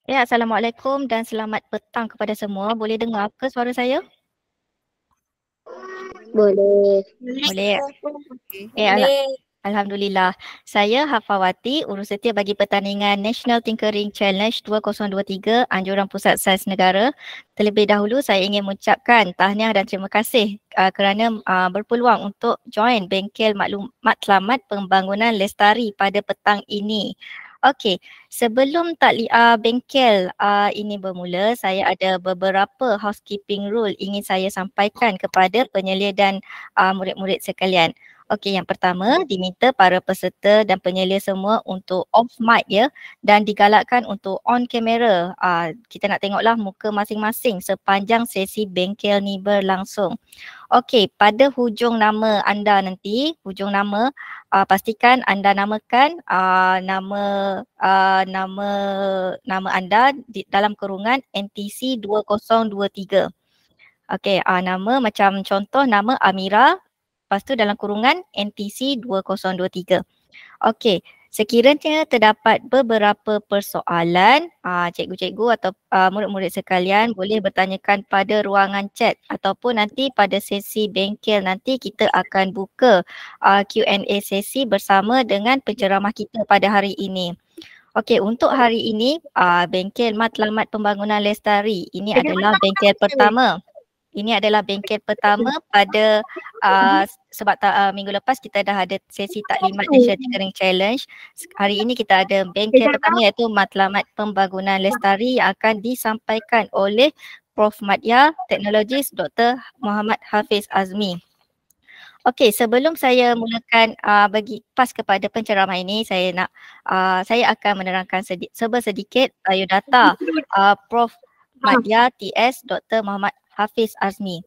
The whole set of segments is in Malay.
Ya, Assalamualaikum dan selamat petang kepada semua. Boleh dengar ke suara saya? Boleh. Boleh. Boleh. Alhamdulillah. Saya Hafawati, urus setia bagi pertandingan National Tinkering Challenge 2023 Anjuran Pusat Sains Negara. Terlebih dahulu saya ingin mengucapkan tahniah dan terima kasih kerana berpeluang untuk join Bengkel Matlamat Pembangunan Lestari pada petang ini. Okey, sebelum bengkel ini bermula, saya ada beberapa housekeeping rule ingin saya sampaikan kepada penyelia dan murid-murid sekalian. Okey, yang pertama diminta para peserta dan penyelia semua untuk off mic ya dan digalakkan untuk on kamera. Kita nak tengoklah muka masing-masing sepanjang sesi bengkel ni berlangsung. Okey, pada hujung nama anda nanti, hujung nama pastikan anda namakan nama anda di dalam kurungan NTC 2023. Okey, nama macam contoh nama Amira. Lepas tu dalam kurungan NTC 2023. Okey, sekiranya terdapat beberapa persoalan, cikgu-cikgu atau murid-murid sekalian boleh bertanyakan pada ruangan chat ataupun nanti pada sesi bengkel nanti kita akan buka Q&A sesi bersama dengan penceramah kita pada hari ini. Okey, untuk hari ini Bengkel Matlamat Pembangunan Lestari ini adalah bengkel pertama. Ini adalah bengkel pertama pada minggu lepas kita dah ada sesi taklimat National Tinkering Challenge. Hari ini kita ada bengkel pertama iaitu Matlamat Pembangunan Lestari yang akan disampaikan oleh Prof Madya, Teknologis Dr. Muhammad Hafiz Azmi. Okey, sebelum saya mulakan bagi pas kepada penceramah ini, saya akan menerangkan sedikit biodata Prof Madya TS Dr. Muhammad Hafiz Azmi.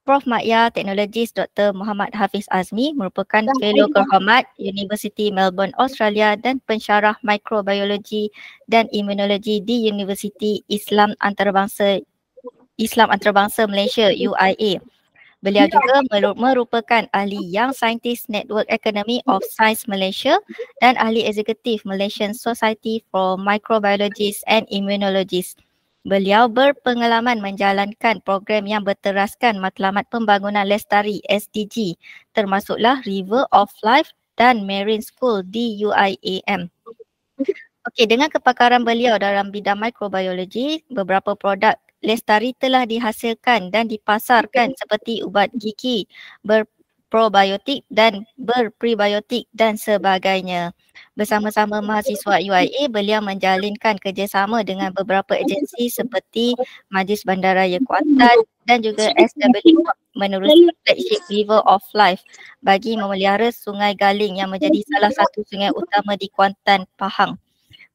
Prof Madya Teknologis Dr. Muhammad Hafiz Azmi merupakan fellow berhormat Universiti Melbourne, Australia dan pensyarah mikrobiologi dan imunologi di Universiti Islam Antarabangsa Malaysia UIA. Beliau juga merupakan ahli Young Scientist Network Academy of Science Malaysia dan ahli eksekutif Malaysian Society for Microbiologists and Immunologists. Beliau berpengalaman menjalankan program yang berteraskan Matlamat Pembangunan Lestari SDG termasuklah River of Life dan Marine School di UIAM. Okey, dengan kepakaran beliau dalam bidang mikrobiologi, beberapa produk Lestari telah dihasilkan dan dipasarkan seperti ubat gigi, berprobiotik dan berprebiotik dan sebagainya. Bersama-sama mahasiswa UIA, beliau menjalinkan kerjasama dengan beberapa agensi seperti Majlis Bandaraya Kuantan dan juga SW menerusi flagship River of Life bagi memelihara Sungai Galing yang menjadi salah satu sungai utama di Kuantan, Pahang.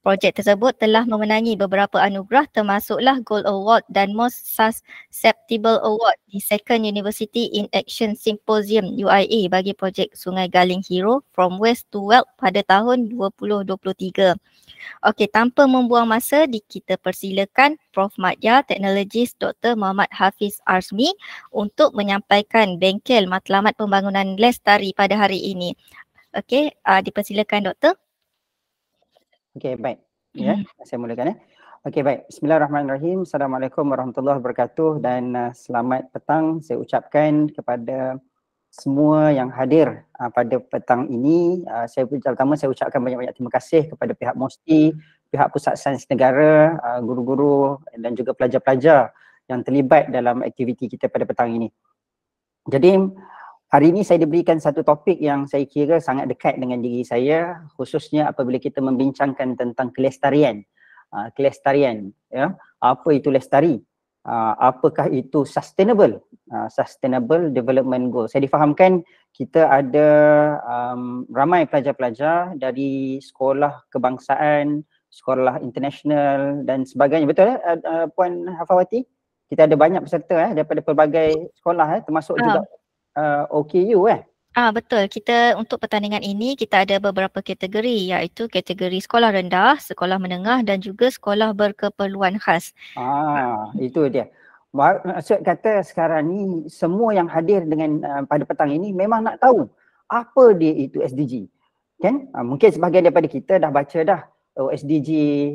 Projek tersebut telah memenangi beberapa anugerah termasuklah Gold Award dan Most Susceptible Award di Second University in Action Symposium UIA bagi projek Sungai Galing Hero From Waste to Wealth pada tahun 2023. Okey, tanpa membuang masa, kita persilakan Prof Madya Teknologis Dr. Muhammad Hafiz Azmi untuk menyampaikan bengkel Matlamat Pembangunan Lestari pada hari ini. Okey, dipersilakan Doktor. Okey, baik. Ya, saya mulakan ya. Okey, baik. Bismillahirrahmanirrahim. Assalamualaikum warahmatullahi wabarakatuh dan selamat petang saya ucapkan kepada semua yang hadir pada petang ini. Pertama saya ucapkan banyak-banyak terima kasih kepada pihak MOSTI, pihak Pusat Sains Negara, guru-guru dan juga pelajar-pelajar yang terlibat dalam aktiviti kita pada petang ini. Jadi hari ini saya diberikan satu topik yang saya kira sangat dekat dengan diri saya, khususnya apabila kita membincangkan tentang kelestarian. Kelestarian, ya. Apa itu lestari? Apakah itu sustainable? Sustainable Development Goal. Saya difahamkan kita ada ramai pelajar-pelajar dari sekolah kebangsaan, sekolah international dan sebagainya. Betul Puan Hafawati? Kita ada banyak peserta daripada pelbagai sekolah termasuk juga OKU Betul. Kita untuk pertandingan ini kita ada beberapa kategori iaitu kategori sekolah rendah, sekolah menengah dan juga sekolah berkeperluan khas. Itu dia. Maksud kata sekarang ni semua yang hadir dengan pada petang ini memang nak tahu apa dia itu SDG. Kan? Mungkin sebahagian daripada kita dah baca dah SDG,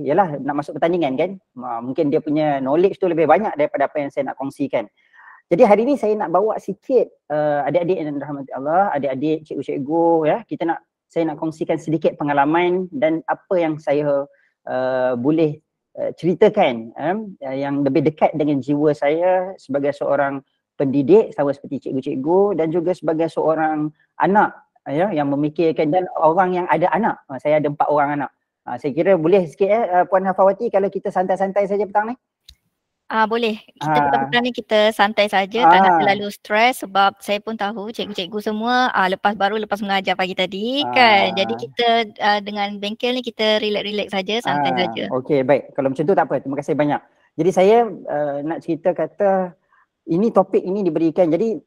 yalah nak masuk pertandingan kan, mungkin dia punya knowledge tu lebih banyak daripada apa yang saya nak kongsikan. Jadi hari ni saya nak bawa sikit adik-adik yang dirahmati Allah, adik-adik, cikgu-cikgu ya, saya nak kongsikan sedikit pengalaman dan apa yang saya boleh ceritakan yang lebih dekat dengan jiwa saya sebagai seorang pendidik sama seperti cikgu-cikgu dan juga sebagai seorang anak ya yang memikirkan dan orang yang ada anak. Saya ada 4 orang anak. Saya kira boleh sikit Puan Hafawati kalau kita santai-santai saja petang ni. Boleh. Kita petang ni kita santai saja, tak nak terlalu stres sebab saya pun tahu cikgu-cikgu semua lepas mengajar pagi tadi kan. Jadi kita dengan bengkel ni kita relax-relax saja, santai saja. Okey, baik. Kalau macam tu tak apa. Terima kasih banyak. Jadi saya nak cerita kata ini topik ini diberikan. Jadi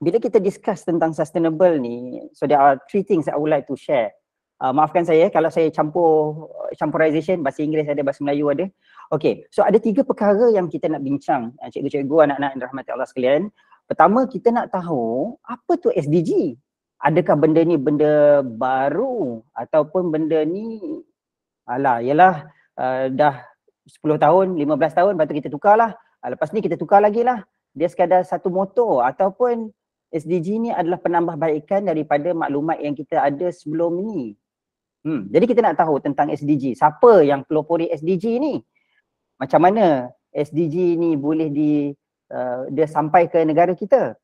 bila kita discuss tentang sustainable ni, so there are 3 things that I would like to share. Maafkan saya kalau saya campurization, bahasa Inggeris ada, bahasa Melayu ada. Okey, so ada 3 perkara yang kita nak bincang, cikgu-cikgu, anak-anak yang dirahmati Allah sekalian. Pertama, kita nak tahu apa tu SDG. Adakah benda ni benda baru ataupun benda ni yalah dah 10 tahun, 15 tahun, lepas tu kita tukarlah. Lepas ni kita tukar lagi lah. Dia sekadar satu motor ataupun SDG ni adalah penambahbaikan daripada maklumat yang kita ada sebelum ni. Jadi kita nak tahu tentang SDG. Siapa yang pelopori SDG ni? Macam mana SDG ni boleh dia sampai ke negara kita?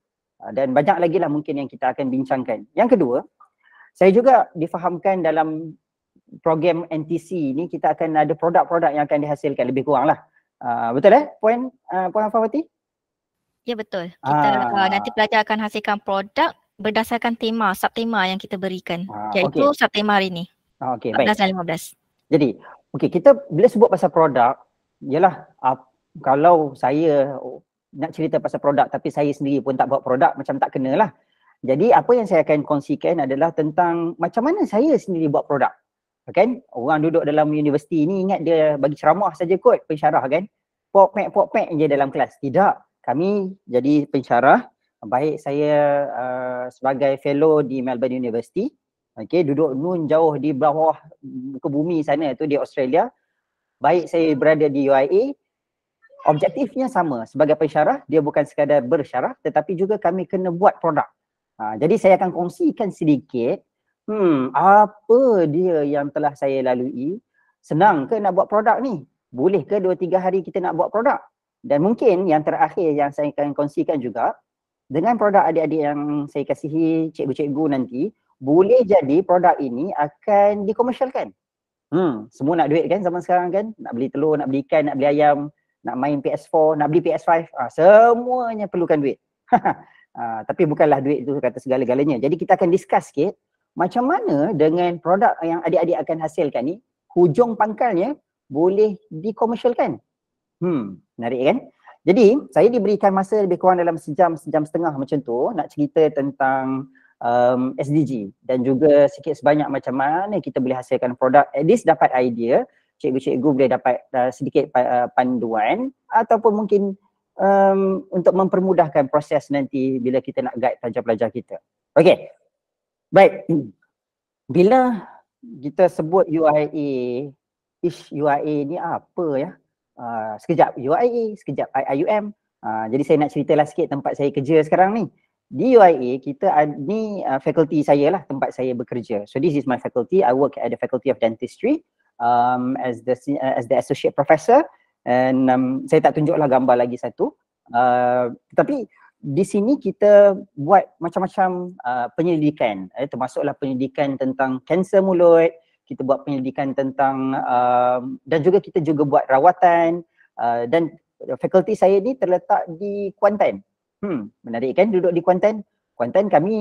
Dan banyak lagi lah mungkin yang kita akan bincangkan. Yang kedua, saya juga difahamkan dalam program NTC ni kita akan ada produk-produk yang akan dihasilkan lebih kurang lah. Betul Puan Hafawati? Ya betul. Kita nanti pelajar akan hasilkan produk berdasarkan tema, subtema yang kita berikan. Iaitu subtema hari ni. Okey, 14 dan 15. Jadi, kita bila sebut pasal produk, yalah kalau saya nak cerita pasal produk tapi saya sendiri pun tak buat produk, macam tak kena lah. Jadi apa yang saya akan kongsikan adalah tentang macam mana saya sendiri buat produk. Kan? Orang duduk dalam universiti ni ingat dia bagi ceramah saja kot, pensyarah kan. Pok-pek je dalam kelas. Tidak. Kami jadi pensyarah. Baik saya sebagai fellow di Melbourne University. Duduk nun jauh di bawah muka bumi sana tu di Australia. Baik saya berada di UIA. Objektifnya sama. Sebagai pensyarah, dia bukan sekadar bersyarah tetapi juga kami kena buat produk. Jadi saya akan kongsikan sedikit apa dia yang telah saya lalui. Senang ke nak buat produk ni? Boleh ke 2-3 hari kita nak buat produk? Dan mungkin yang terakhir yang saya akan kongsikan juga, dengan produk adik-adik yang saya kasihi, cikgu-cikgu nanti, boleh jadi produk ini akan dikomersialkan. Semua nak duit kan zaman sekarang kan? Nak beli telur, nak beli ikan, nak beli ayam, nak main PS4, nak beli PS5, semuanya perlukan duit. Tapi bukanlah duit itu kata segala-galanya. Jadi kita akan discuss sikit macam mana dengan produk yang adik-adik akan hasilkan ni, hujung pangkalnya boleh dikomersialkan. Menarik kan? Jadi saya diberikan masa lebih kurang dalam sejam setengah macam tu nak cerita tentang SDG dan juga sikit sebanyak macam mana kita boleh hasilkan produk. At least dapat idea, cikgu-cikgu boleh dapat sedikit panduan ataupun mungkin untuk mempermudahkan proses nanti bila kita nak guide pelajar-pelajar kita. Okey. Baik. Bila kita sebut UIA, UIA ni apa ya? Sekejap UIA, sekejap IIUM. Jadi saya nak ceritalah sikit tempat saya kerja sekarang ni. Di UIA kita ni faculty saya lah, tempat saya bekerja. So this is my faculty. I work at the Faculty of Dentistry as the associate professor. And saya tak tunjuklah gambar lagi satu. Tapi di sini kita buat macam-macam penyelidikan. Termasuklah penyelidikan tentang kanser mulut. Kita buat penyelidikan tentang dan juga kita juga buat rawatan dan fakulti saya ni terletak di Kuantan. Menarik kan duduk di Kuantan? Kuantan kami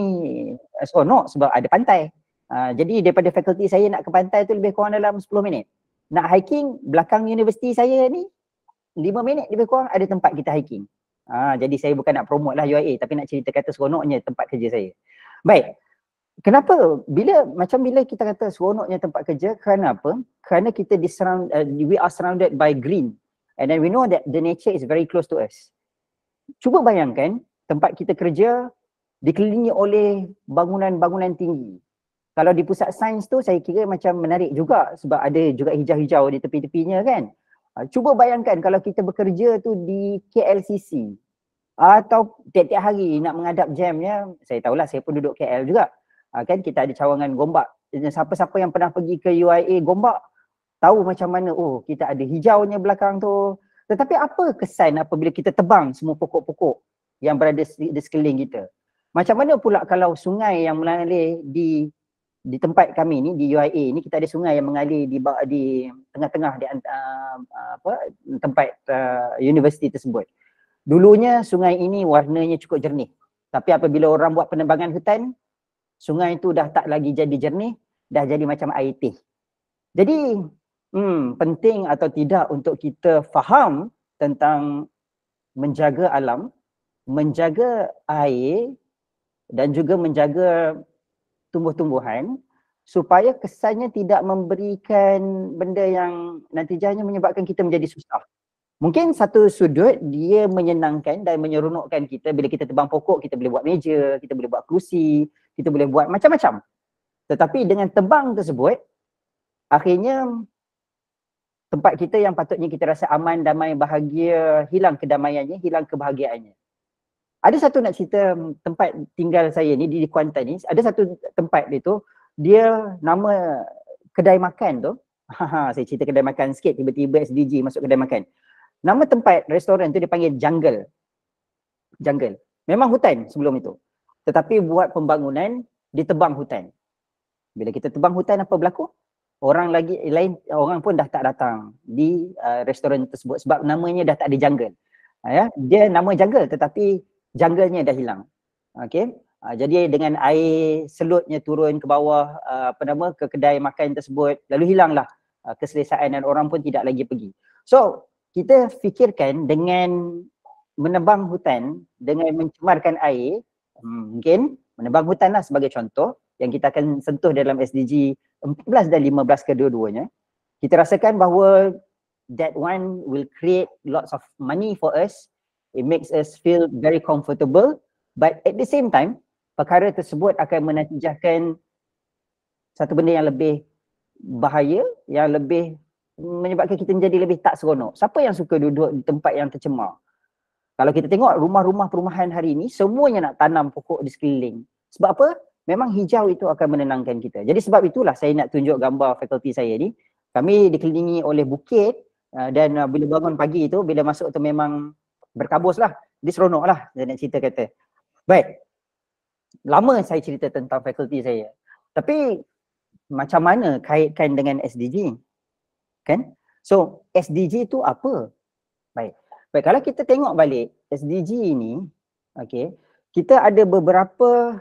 seronok sebab ada pantai. Jadi daripada fakulti saya nak ke pantai tu lebih kurang dalam 10 minit. Nak hiking belakang universiti saya ni 5 minit lebih kurang ada tempat kita hiking. Jadi saya bukan nak promote lah UIA tapi nak cerita kata seronoknya tempat kerja saya. Baik. Kenapa? Bila kita kata seronoknya tempat kerja, kerana apa? Kerana kita we are surrounded by green and then we know that the nature is very close to us. Cuba bayangkan tempat kita kerja dikelilingi oleh bangunan-bangunan tinggi. Kalau di pusat sains tu saya kira macam menarik juga sebab ada juga hijau-hijau di tepi-tepinya kan. Cuba bayangkan kalau kita bekerja tu di KLCC atau tiap-tiap hari nak menghadap jamnya, saya tahulah saya pun duduk KL juga. Kan kita ada cawangan Gombak. Siapa-siapa yang pernah pergi ke UIA Gombak tahu macam mana, oh kita ada hijaunya belakang tu. Tetapi apa kesan apabila kita tebang semua pokok-pokok yang berada di sekeliling kita? Macam mana pula kalau sungai yang mengalir di tempat kami ni, di UIA ni, kita ada sungai yang mengalir di tengah-tengah di tempat universiti tersebut. Dulunya sungai ini warnanya cukup jernih. Tapi apabila orang buat penebangan hutan, sungai itu dah tak lagi jadi jernih, dah jadi macam air teh. Jadi penting atau tidak untuk kita faham tentang menjaga alam, menjaga air dan juga menjaga tumbuh-tumbuhan supaya kesannya tidak memberikan benda yang natijahnya menyebabkan kita menjadi susah. Mungkin satu sudut dia menyenangkan dan menyeronokkan kita bila kita tebang pokok, kita boleh buat meja, kita boleh buat kerusi, kita boleh buat macam-macam. Tetapi dengan tebang tersebut, akhirnya tempat kita yang patutnya kita rasa aman, damai, bahagia, hilang kedamaiannya, hilang kebahagiaannya. Ada satu nak cerita tempat tinggal saya ni di Kuantan ni, ada satu tempat dia tu, dia nama kedai makan tu, saya cerita kedai makan sikit, tiba-tiba SDG masuk kedai makan. Nama tempat restoran tu dia panggil Jungle. Jungle. Memang hutan sebelum itu. Tetapi buat pembangunan, ditebang hutan. Bila kita tebang hutan apa berlaku? Orang pun dah tak datang di restoran tersebut sebab namanya dah tak ada Jungle. Dia nama Jungle tetapi jungle-nya dah hilang. Okey. Jadi dengan air selutnya turun ke bawah ke kedai makan tersebut, lalu hilanglah keselesaan dan orang pun tidak lagi pergi. So, kita fikirkan dengan menebang hutan, dengan mencemarkan air, mungkin menebang hutan lah sebagai contoh yang kita akan sentuh dalam SDG 14 dan 15 kedua-duanya. Kita rasakan bahawa that one will create lots of money for us. It makes us feel very comfortable, but at the same time, perkara tersebut akan menatijahkan satu benda yang lebih bahaya, yang lebih menyebabkan kita menjadi lebih tak seronok. Siapa yang suka duduk di tempat yang tercemar? Kalau kita tengok rumah-rumah perumahan hari ini, semuanya nak tanam pokok di sekeliling. Sebab apa? Memang hijau itu akan menenangkan kita. Jadi sebab itulah saya nak tunjuk gambar fakulti saya ni. Kami dikelilingi oleh bukit dan bila bangun pagi tu, bila masuk tu memang berkabus lah. Dia seronok lah, saya nak cerita kata. Baik, lama saya cerita tentang fakulti saya. Tapi macam mana kaitkan dengan SDG? Kan? So SDG tu apa? Baik, kalau kita tengok balik SDG ini, okay, kita ada beberapa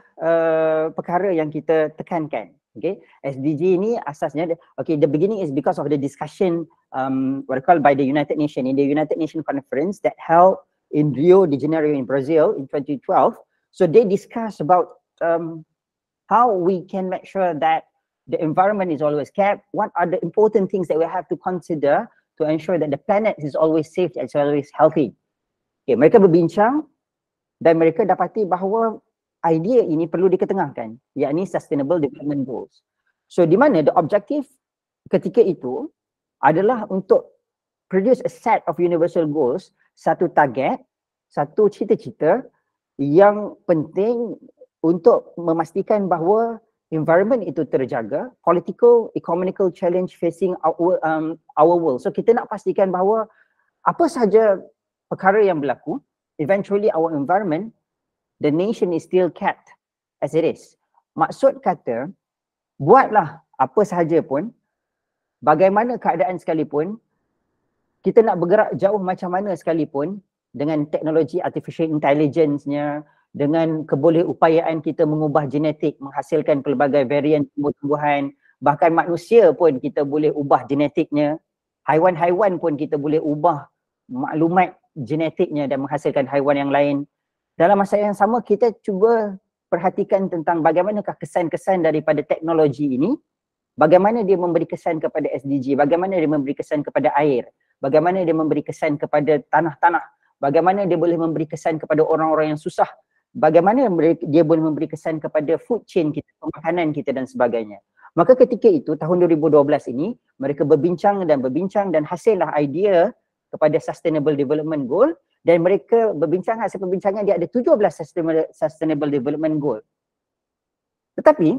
perkara yang kita tekankan. Okay, SDG ini asasnya, okay, the beginning is because of the discussion what called by the United Nations in the United Nations conference that held in Rio de Janeiro in Brazil in 2012. So they discussed about how we can make sure that the environment is always kept. What are the important things that we have to consider to ensure that the planet is always safe and always healthy. Okay, mereka berbincang dan mereka dapati bahawa idea ini perlu diketengahkan, yakni Sustainable Development Goals. So di mana the objective ketika itu adalah untuk produce a set of universal goals, satu target, satu cita-cita yang penting untuk memastikan bahawa environment itu terjaga, political, economical challenge facing our world. So kita nak pastikan bahawa apa sahaja perkara yang berlaku, eventually our environment, the nation is still kept as it is. Maksud kata, buatlah apa sahaja pun, bagaimana keadaan sekalipun, kita nak bergerak jauh macam mana sekalipun dengan teknologi artificial intelligence-nya, dengan kebolehupayaan kita mengubah genetik, menghasilkan pelbagai varian tumbuh-tumbuhan, bahkan manusia pun kita boleh ubah genetiknya, haiwan-haiwan pun kita boleh ubah maklumat genetiknya dan menghasilkan haiwan yang lain. Dalam masa yang sama kita cuba perhatikan tentang bagaimanakah kesan-kesan daripada teknologi ini, bagaimana dia memberi kesan kepada SDG, bagaimana dia memberi kesan kepada air, bagaimana dia memberi kesan kepada tanah-tanah, bagaimana dia boleh memberi kesan kepada orang-orang yang susah bagaimana dia boleh memberi kesan kepada food chain kita, pemakanan kita dan sebagainya. Maka ketika itu tahun 2012 ini mereka berbincang dan hasillah idea kepada Sustainable Development Goal, dan mereka berbincang, hasil perbincangan dia ada 17 Sustainable Development Goal. Tetapi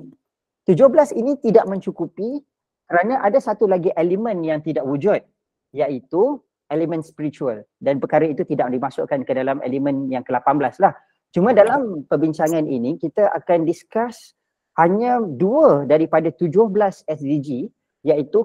17 ini tidak mencukupi kerana ada satu lagi elemen yang tidak wujud, iaitu elemen spiritual, dan perkara itu tidak dimasukkan ke dalam elemen yang ke-18 lah. Cuma dalam perbincangan ini kita akan discuss hanya 2 daripada 17 SDG, iaitu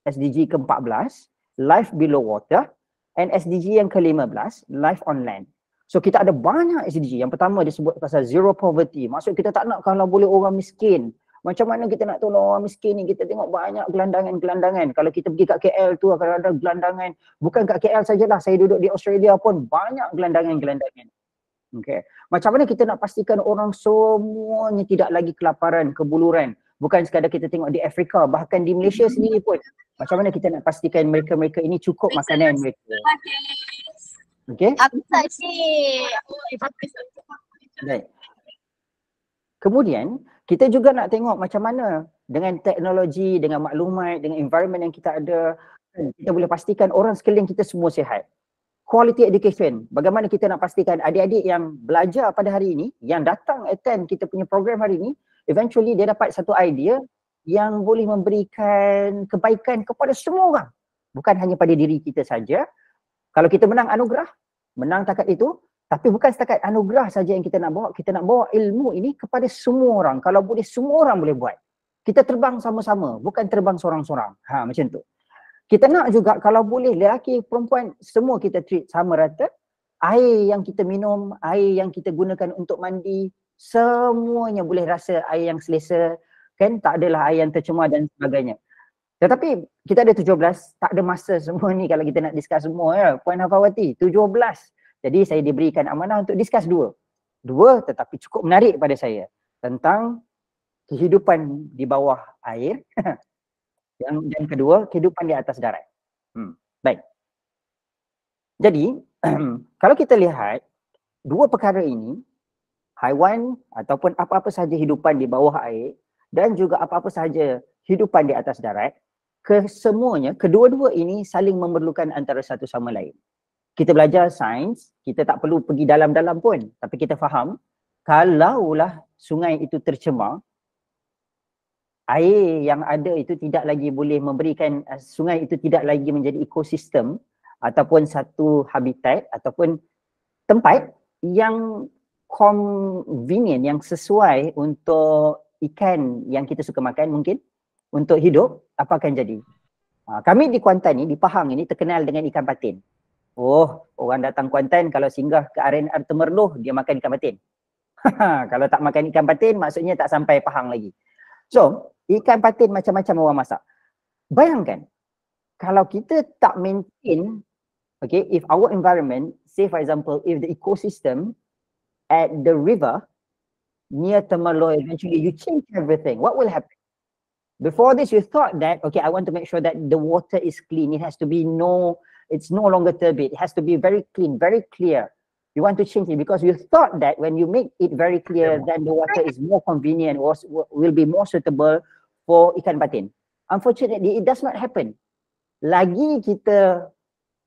SDG ke-14, Life Below Water, and SDG yang ke-15, Life on Land. So kita ada banyak SDG. Yang pertama disebut pasal zero poverty. Maksud kita tak nak kalau boleh orang miskin. Macam mana kita nak tolong orang miskin ni? Kita tengok banyak gelandangan-gelandangan. Kalau kita pergi kat KL tu akan ada gelandangan. Bukan kat KL sajalah, saya duduk di Australia pun banyak gelandangan-gelandangan. Okay. Macam mana kita nak pastikan orang semuanya tidak lagi kelaparan, kebuluran. Bukan sekadar kita tengok di Afrika, bahkan di Malaysia sendiri pun. Macam mana kita nak pastikan mereka-mereka ini cukup makanan mereka. Okay. Baik. Kemudian kita juga nak tengok macam mana dengan teknologi, dengan maklumat, dengan environment yang kita ada, kita boleh pastikan orang sekeliling kita semua sihat. Quality education, bagaimana kita nak pastikan adik-adik yang belajar pada hari ini, yang datang attend kita punya program hari ini, eventually dia dapat satu idea yang boleh memberikan kebaikan kepada semua orang. Bukan hanya pada diri kita saja. Kalau kita menang anugerah, menang takat itu, tapi bukan setakat anugerah saja yang kita nak bawa ilmu ini kepada semua orang. Kalau boleh semua orang boleh buat. Kita terbang sama-sama, bukan terbang seorang-seorang. Macam tu. Kita nak juga kalau boleh lelaki, perempuan, semua kita treat sama rata. Air yang kita minum, air yang kita gunakan untuk mandi, semuanya boleh rasa air yang selesa, kan? Tak adalah air yang tercemar dan sebagainya. Tetapi kita ada 17, tak ada masa semua ni kalau kita nak discuss semua ya. Puan Hafawati, 17. Jadi saya diberikan amanah untuk discuss 2 tetapi cukup menarik pada saya tentang kehidupan di bawah air. Dan kedua, kehidupan di atas darat. Baik. Jadi, kalau kita lihat 2 perkara ini, haiwan ataupun apa-apa sahaja hidupan di bawah air dan juga apa-apa sahaja hidupan di atas darat, kesemuanya, kedua-dua ini saling memerlukan antara satu sama lain. Kita belajar sains, kita tak perlu pergi dalam-dalam pun, tapi kita faham kalaulah sungai itu tercemar, air yang ada itu tidak lagi boleh memberikan, sungai itu tidak lagi menjadi ekosistem ataupun satu habitat ataupun tempat yang convenient, yang sesuai untuk ikan yang kita suka makan mungkin untuk hidup, apa akan jadi? Kami di Kuantan ni, di Pahang ini terkenal dengan ikan patin. Oh, orang datang Kuantan kalau singgah ke RNR Temerloh, dia makan ikan patin. Kalau tak makan ikan patin, maksudnya tak sampai Pahang lagi. So, ikan patin macam-macam orang masak. Bayangkan, kalau kita tak maintain, okay, if our environment, say for example, if the ecosystem at the river near Temerloh, eventually you change everything, what will happen? Before this, you thought that, okay, I want to make sure that the water is clean. It has to be it's no longer turbid. It has to be very clean, very clear. You want to change it because you thought that when you make it very clear, then the water is more convenient, will be more suitable for ikan patin. Unfortunately, it does not happen. Lagi kita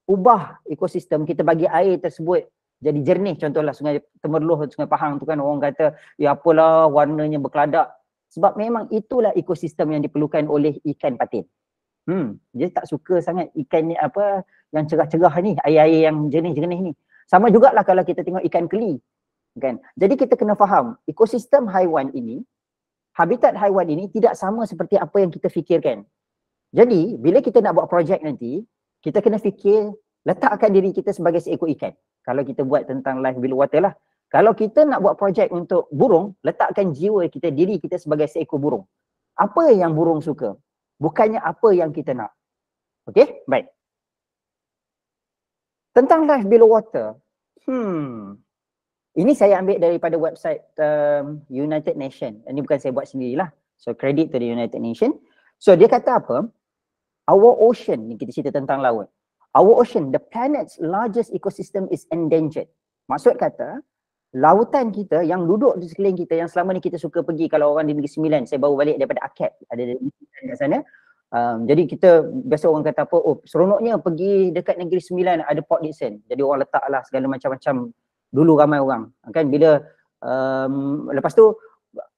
ubah ekosistem, kita bagi air tersebut jadi jernih, contohlah Sungai Temerloh, Sungai Pahang tu kan orang kata, ya apalah warnanya berkeladak. Sebab memang itulah ekosistem yang diperlukan oleh ikan patin. Dia tak suka sangat ikan ni apa yang cerah-cerah ni, air-air yang jernih-jernih ni. Sama jugalah kalau kita tengok ikan keli. Kan? Jadi kita kena faham, ekosistem haiwan ini, habitat haiwan ini tidak sama seperti apa yang kita fikirkan. Jadi bila kita nak buat projek nanti, kita kena fikir, letakkan diri kita sebagai seekor ikan. Kalau kita buat tentang life below water lah. Kalau kita nak buat projek untuk burung, letakkan jiwa kita, diri kita sebagai seekor burung. Apa yang burung suka? Bukannya apa yang kita nak. Okey? Baik. Tentang life below water. Ini saya ambil daripada website United Nations. Ini bukan saya buat sendirilah. So credit to the United Nations. So dia kata apa? Our ocean, ni kita cerita tentang laut. Our ocean, the planet's largest ecosystem is endangered. Maksud kata, lautan kita yang duduk di sekeliling kita, yang selama ni kita suka pergi, kalau orang di Negeri Sembilan, saya baru balik daripada Akad, ada di kat sana. Jadi kita, biasa orang kata apa, oh seronoknya pergi dekat Negeri Sembilan ada Port Dickson. Jadi orang letaklah segala macam-macam, dulu ramai orang kan, bila lepas tu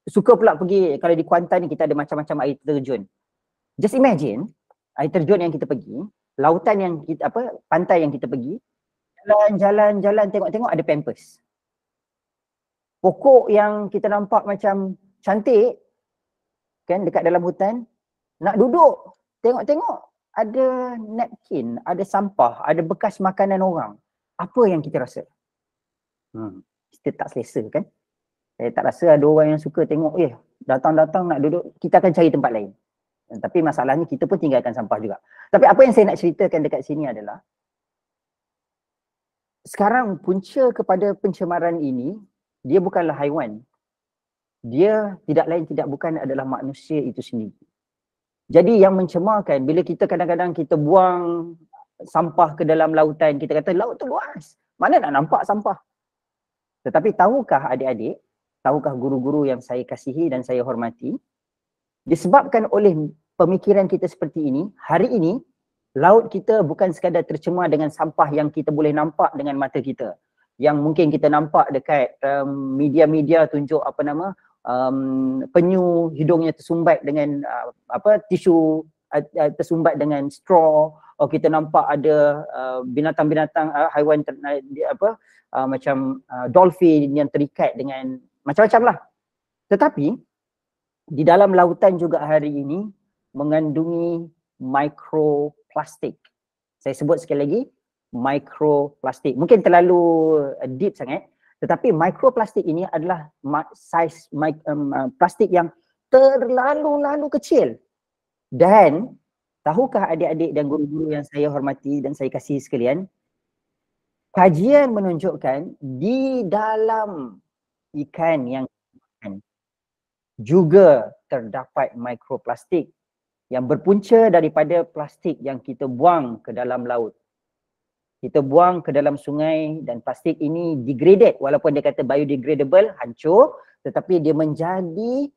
suka pula pergi, kalau di Kuantan ni kita ada macam-macam air terjun. Just imagine air terjun yang kita pergi, lautan yang kita pantai yang kita pergi, jalan-jalan tengok-tengok ada Pampers. Pokok yang kita nampak macam cantik kan dekat dalam hutan, nak duduk tengok-tengok ada napkin, ada sampah, ada bekas makanan orang. Apa yang kita rasa? Kita tak selesa kan? Saya tak rasa ada orang yang suka tengok datang-datang nak duduk, kita akan cari tempat lain. Tapi masalahnya kita pun tinggalkan sampah juga. Tapi apa yang saya nak ceritakan dekat sini adalah sekarang punca kepada pencemaran ini, dia bukanlah haiwan. Dia tidak lain tidak bukan adalah manusia itu sendiri. Jadi yang mencemarkan, bila kita kadang-kadang kita buang sampah ke dalam lautan, kita kata laut tu luas, mana nak nampak sampah. Tetapi tahukah adik-adik, tahukah guru-guru yang saya kasihi dan saya hormati, disebabkan oleh pemikiran kita seperti ini, hari ini laut kita bukan sekadar tercemar dengan sampah yang kita boleh nampak dengan mata kita, yang mungkin kita nampak dekat media-media tunjuk penyu hidungnya tersumbat dengan tisu, tersumbat dengan straw, atau kita nampak ada binatang-binatang haiwan macam dolphin yang terikat dengan macam-macam lah. Tetapi di dalam lautan juga hari ini mengandungi mikroplastik. Saya sebut sekali lagi, mikroplastik. Mungkin terlalu deep sangat, tetapi mikroplastik ini adalah saiz plastik yang terlalu kecil. Dan tahukah adik-adik dan guru-guru yang saya hormati dan saya kasihi sekalian, kajian menunjukkan di dalam ikan yang juga terdapat mikroplastik yang berpunca daripada plastik yang kita buang ke dalam laut. Kita buang ke dalam sungai dan plastik ini degraded, walaupun dia kata biodegradable, hancur, tetapi dia menjadi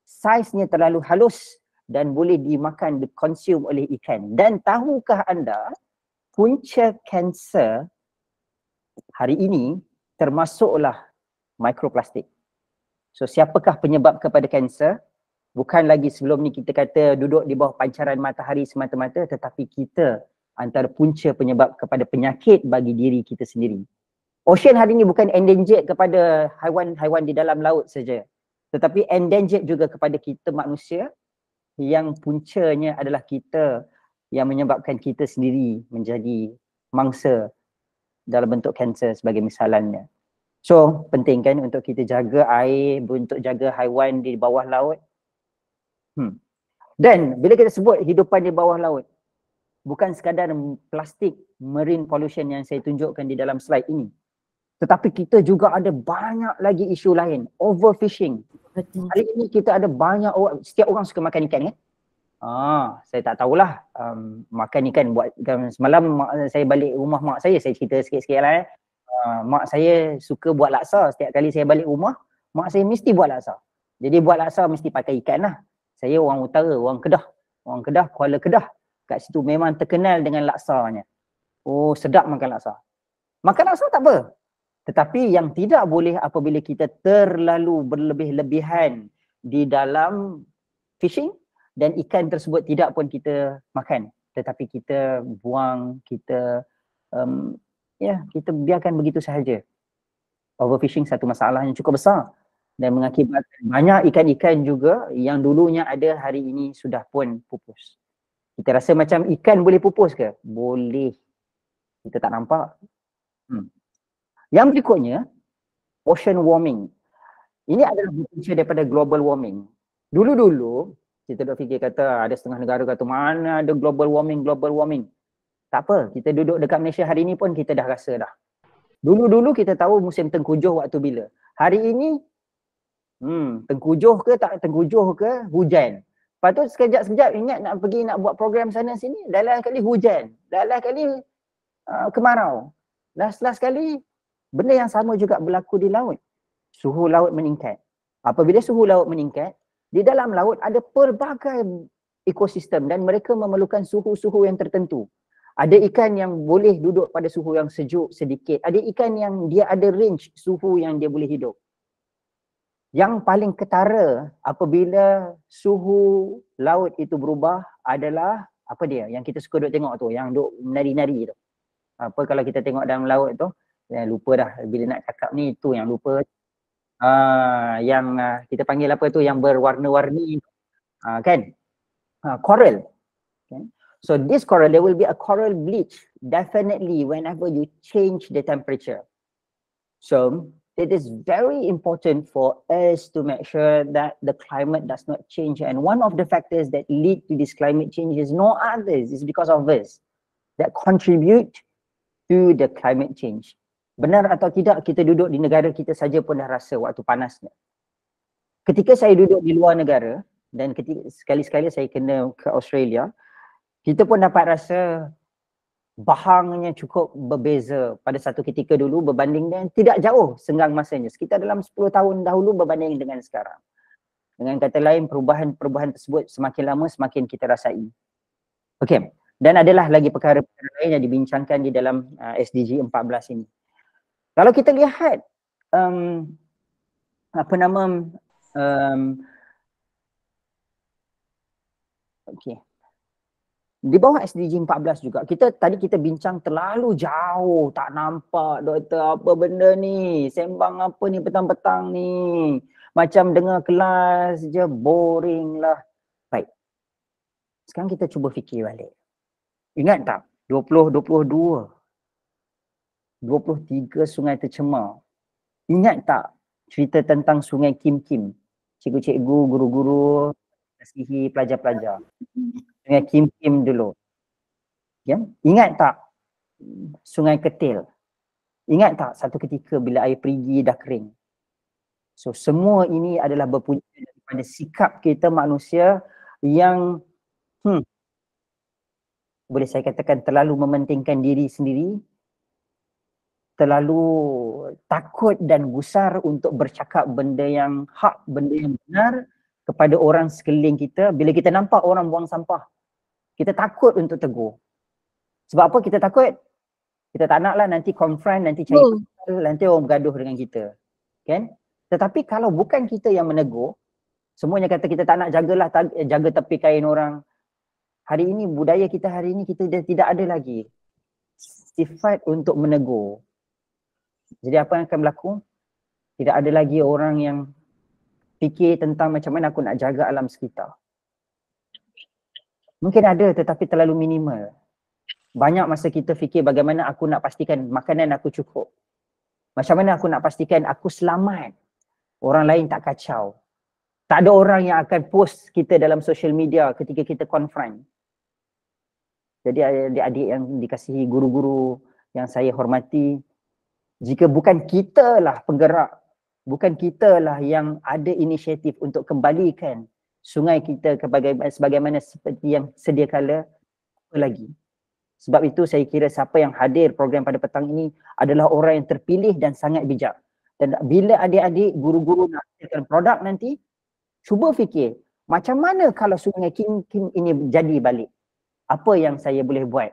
saiznya terlalu halus dan boleh dimakan, dikonsum oleh ikan. Dan tahukah anda, punca kanser hari ini termasuklah mikroplastik. So siapakah penyebab kepada kanser? Bukan lagi sebelum ni kita kata duduk di bawah pancaran matahari semata-mata, tetapi kita antara punca penyebab kepada penyakit bagi diri kita sendiri. Ocean hari ini bukan endangered kepada haiwan-haiwan di dalam laut saja, tetapi endangered juga kepada kita manusia, yang puncanya adalah kita yang menyebabkan kita sendiri menjadi mangsa dalam bentuk kanser sebagai misalannya. So penting kan untuk kita jaga air, untuk jaga haiwan di bawah laut. Dan bila kita sebut hidupan di bawah laut, bukan sekadar plastik marine pollution yang saya tunjukkan di dalam slide ini, tetapi kita juga ada banyak lagi isu lain. Overfishing. Betul. Hari ini kita ada banyak orang, setiap orang suka makan ikan kan? Saya tak tahulah makan ikan. Semalam saya balik rumah mak saya cerita sikit-sikit lah. Mak saya suka buat laksa. Setiap kali saya balik rumah, mak saya mesti buat laksa. Jadi buat laksa mesti pakai ikan lah. Saya orang utara, orang Kedah, Kuala Kedah. Kat situ memang terkenal dengan laksanya. Oh, sedap makan laksa. Makan laksa tak apa. Tetapi yang tidak boleh apabila kita terlalu berlebih-lebihan di dalam fishing, dan ikan tersebut tidak pun kita makan, tetapi kita buang, kita kita biarkan begitu sahaja. Overfishing satu masalah yang cukup besar dan mengakibatkan banyak ikan-ikan juga yang dulunya ada hari ini sudah pun pupus. Kita rasa macam ikan boleh pupus ke? Boleh. Kita tak nampak. Yang berikutnya, ocean warming. Ini adalah punca daripada global warming. Dulu-dulu kita duk fikir kata ada setengah negara kata mana ada global warming. Tak apa, kita duduk dekat Malaysia hari ni pun kita dah rasa dah. Dulu-dulu kita tahu musim tengkujuh waktu bila. Hari ini tengkujuh ke tak tengkujuh ke hujan. Lepas tu sekejap-sekejap ingat nak pergi nak buat program sana sini, dah lah kali hujan, dah lah kali kemarau. Last kali Benda yang sama juga berlaku di laut. Suhu laut meningkat. Apabila suhu laut meningkat, di dalam laut ada pelbagai ekosistem dan mereka memerlukan suhu-suhu yang tertentu. Ada ikan yang boleh duduk pada suhu yang sejuk sedikit. Ada ikan yang dia ada range suhu yang dia boleh hidup. Yang paling ketara apabila suhu laut itu berubah adalah apa dia? Yang kita suka duk tengok tu, yang duk menari-nari tu. Apa kalau kita tengok dalam laut tu, lupa dah bila nak cakap ni, tu yang lupa. Yang kita panggil apa tu, yang berwarna-warni kan? Coral. Okay. So this coral, there will be a coral bleach definitely whenever you change the temperature. So it is very important for us to make sure that the climate does not change. And one of the factors that lead to this climate change is no others, it's because of us that contribute to the climate change. Benar atau tidak, kita duduk di negara kita saja pun dah rasa waktu panasnya. Ketika saya duduk di luar negara dan sekali-sekali saya kena ke Australia, kita pun dapat rasa bahangnya cukup berbeza pada satu ketika dulu berbanding dengan tidak jauh senggang masanya. Sekitar dalam 10 tahun dahulu berbanding dengan sekarang. Dengan kata lain, perubahan-perubahan tersebut semakin lama semakin kita rasai. Okey, dan adalah lagi perkara-perkara lain yang dibincangkan di dalam SDG 14 ini. Kalau kita lihat di bawah SDG 14 juga, tadi kita bincang terlalu jauh, tak nampak doktor apa benda ni, sembang apa ni petang-petang ni, macam dengar kelas je, boring lah. Baik, sekarang kita cuba fikir balik. Ingat tak 2022 23 sungai tercemar. Ingat tak cerita tentang sungai Kim Kim? Cikgu-cikgu, guru-guru kasihi pelajar-pelajar. Sungai Kim Kim dulu. Ya? Ingat tak sungai Ketil? Ingat tak satu ketika bila air perigi dah kering? So semua ini adalah berpunca daripada sikap kita manusia yang boleh saya katakan terlalu mementingkan diri sendiri, terlalu takut dan gusar untuk bercakap benda yang hak, benda yang benar kepada orang sekeliling kita. Bila kita nampak orang buang sampah, kita takut untuk tegur. Sebab apa kita takut? Kita tak naklah nanti confront, nanti cari nanti orang bergaduh dengan kita. Kan? Tetapi kalau bukan kita yang menegur, semuanya kata kita tak nak jagalah, jaga tepi kain orang. Hari ini, budaya kita hari ini, kita tidak ada lagi sifat untuk menegur. Jadi apa yang akan berlaku? Tidak ada lagi orang yang fikir tentang macam mana aku nak jaga alam sekitar. Mungkin ada tetapi terlalu minimal. Banyak masa kita fikir bagaimana aku nak pastikan makanan aku cukup. Macam mana aku nak pastikan aku selamat. Orang lain tak kacau. Tak ada orang yang akan post kita dalam social media ketika kita confront. Jadi adik-adik yang dikasihi, guru-guru yang saya hormati, jika bukan kita lah penggerak, bukan kita lah yang ada inisiatif untuk kembalikan sungai kita sebagaimana seperti yang sedia kala, apa lagi? Sebab itu saya kira siapa yang hadir program pada petang ini adalah orang yang terpilih dan sangat bijak. Dan bila adik-adik, guru-guru nak hasilkan produk nanti, cuba fikir macam mana kalau sungai Kim Kim ini jadi balik? Apa yang saya boleh buat?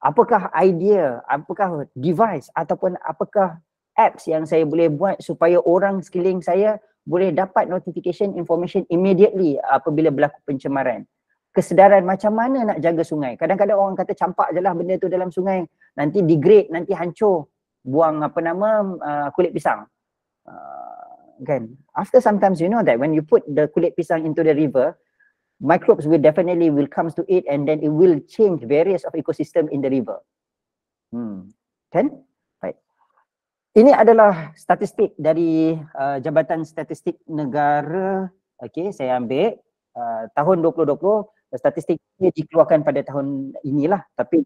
Apakah idea, apakah device ataupun apakah apps yang saya boleh buat supaya orang sekeliling saya boleh dapat notification information immediately apabila berlaku pencemaran. Kesedaran macam mana nak jaga sungai. Kadang-kadang orang kata campak je lah benda tu dalam sungai, nanti degrade, nanti hancur, buang kulit pisang. Kan? After sometimes you know that when you put the kulit pisang into the river, microbes will definitely comes to it and then it will change various of ecosystem in the river. Kan? Baik. Ini adalah statistik dari Jabatan Statistik Negara. Okey, saya ambil tahun 2020. Statistik ini dikeluarkan pada tahun inilah, tapi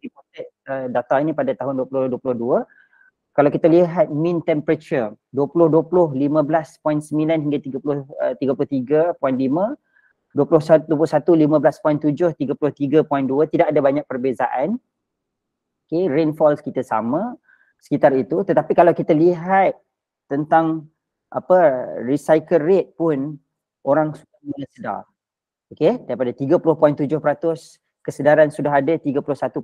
data ini pada tahun 2022. Kalau kita lihat mean temperature 2020 15.9 hingga 33.5, 21 15.7 33.2, tidak ada banyak perbezaan. Okay, rainfall kita sama. sekitar itu. Tetapi kalau kita lihat tentang recycle rate pun orang sudah mula sedar. Okey, daripada 30.7% kesedaran sudah ada 31.5%.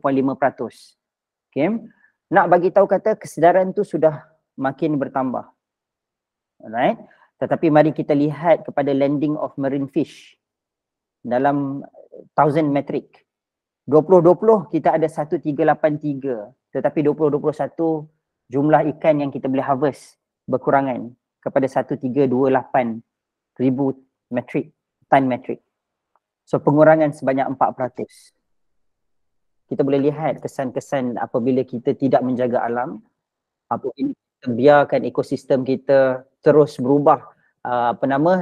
Okey. Nak bagi tahu kata kesedaran tu sudah makin bertambah. Alright. Tetapi mari kita lihat kepada landing of marine fish dalam 1000 metrik. 2020 kita ada 1383, tetapi 2021 jumlah ikan yang kita boleh harvest berkurangan kepada 1328 ribu tan metrik. So pengurangan sebanyak 4%. Kita boleh lihat kesan-kesan apabila kita tidak menjaga alam, apabila kita biarkan ekosistem kita terus berubah,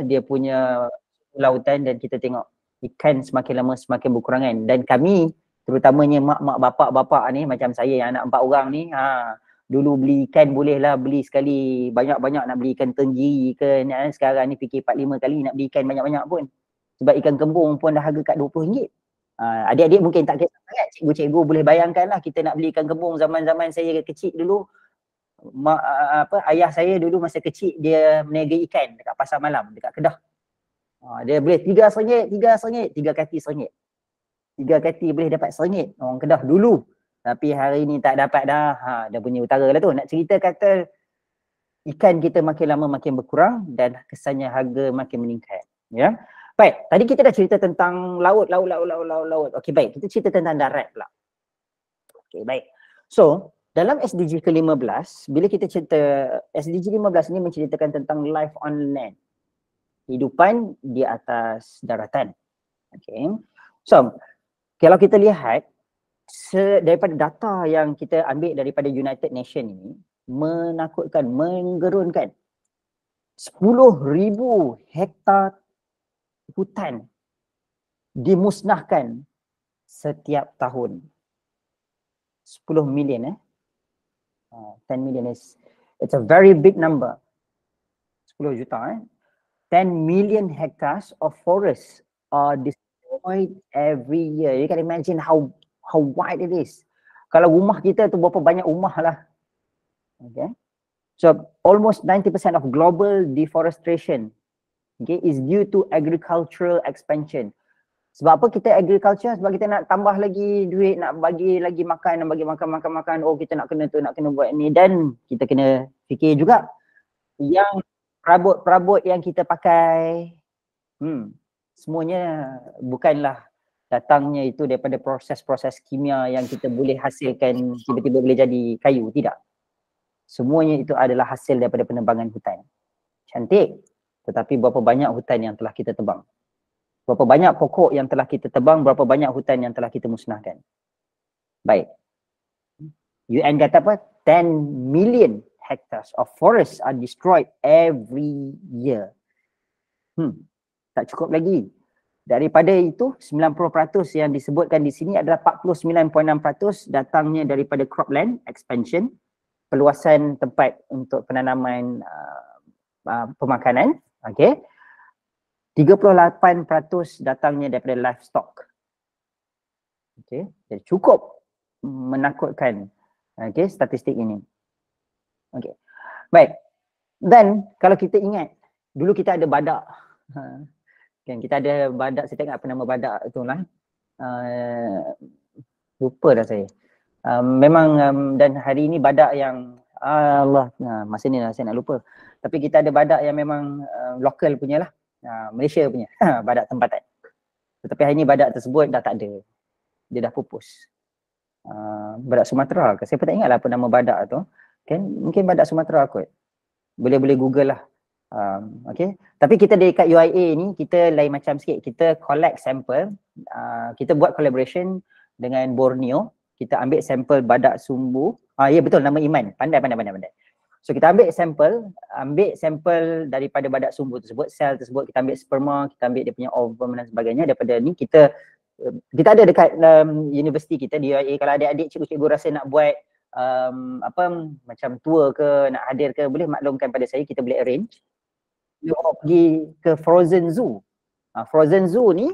dia punya lautan, dan kita tengok ikan semakin lama semakin berkurangan. Dan kami, terutamanya mak-mak bapak-bapak ni macam saya yang anak 4 orang ni, dulu beli ikan bolehlah beli sekali banyak-banyak, nak beli ikan tenggiri ke, sekarang ni fikir 4-5 kali nak beli ikan banyak-banyak pun. Sebab ikan kembung pun dah harga kat RM20. Adik-adik mungkin tak kisah sangat, cikgu-cikgu boleh bayangkan lah kita nak beli ikan kembung zaman-zaman saya kecil dulu. Ayah saya dulu masa kecil dia meniaga ikan dekat pasar malam, dekat Kedah. Dia boleh RM3, RM3, 3 kati RM1. 3 kati boleh dapat RM1 orang Kedah dulu. Tapi hari ni tak dapat dah. Dah punya utara lah tu. Nak cerita kata ikan kita makin lama makin berkurang dan kesannya harga makin meningkat. Ya. Baik, tadi kita dah cerita tentang laut. Okey, baik. Kita cerita tentang darat pula. Okey, baik. So, dalam SDG ke-15, bila kita cerita SDG 15 ni menceritakan tentang life on land. Kehidupan di atas daratan. Okay. So, kalau kita lihat daripada data yang kita ambil daripada United Nations ini, menakutkan, menggerunkan. 10,000 hektar hutan dimusnahkan setiap tahun. 10 million 10 million it's a very big number. 10 juta 10 million hectares of forests are destroyed every year. You can imagine how wide it is. Kalau rumah kita tu berapa banyak rumah lah. Okay. So almost 90% of global deforestation, okay, is due to agricultural expansion. Sebab apa kita agriculture? Sebab kita nak tambah lagi duit, nak bagi lagi makan, nak bagi makan. Oh, kita nak kena tu, nak kena buat ni. Dan kita kena fikir juga yang perabot-perabot yang kita pakai, semuanya bukanlah datangnya itu daripada proses-proses kimia yang kita boleh hasilkan tiba-tiba boleh jadi kayu. Tidak. Semuanya itu adalah hasil daripada penebangan hutan. Cantik. Tetapi berapa banyak hutan yang telah kita tebang? Berapa banyak pokok yang telah kita tebang, berapa banyak hutan yang telah kita musnahkan. Baik. UN kata apa? 10 million hectares of forests are destroyed every year. Tak cukup lagi. Daripada itu, 90% yang disebutkan di sini adalah 49.6% datangnya daripada cropland expansion, peluasan tempat untuk penanaman pemakanan. Okay. 38% datangnya daripada livestock. Okay. Jadi cukup menakutkan, okay, statistik ini. Okay. Baik. Dan kalau kita ingat, dulu kita ada badak. Kan kita ada badak, saya tengok apa nama badak tu lah. Lupa dah saya. Memang dan hari ini badak yang masa ni lah saya nak lupa. Tapi kita ada badak yang memang lokal punya lah. Malaysia punya badak tempatan. Tetapi hari ni badak tersebut dah tak ada. Dia dah pupus. Badak Sumatera ke? Saya pun tak ingat lah apa nama badak tu. Kan? Mungkin badak Sumatera kot. Boleh Google lah. Okay. Tapi kita dekat UIA ni kita lain macam sikit. Kita collect sample. Kita buat collaboration dengan Borneo. Kita ambil sampel badak sumbu. Ya betul, nama Iman. Pandai. So kita ambil sampel daripada badak sumbu tersebut, sel tersebut, kita ambil sperma, kita ambil dia punya ovum dan sebagainya. Daripada ni kita ada dekat universiti kita di UIA. Kalau adik-adik cikgu-cikgu rasa nak buat macam tour ke, nak hadir ke, boleh maklumkan pada saya, kita boleh arrange. You pergi ke Frozen Zoo. Frozen Zoo ni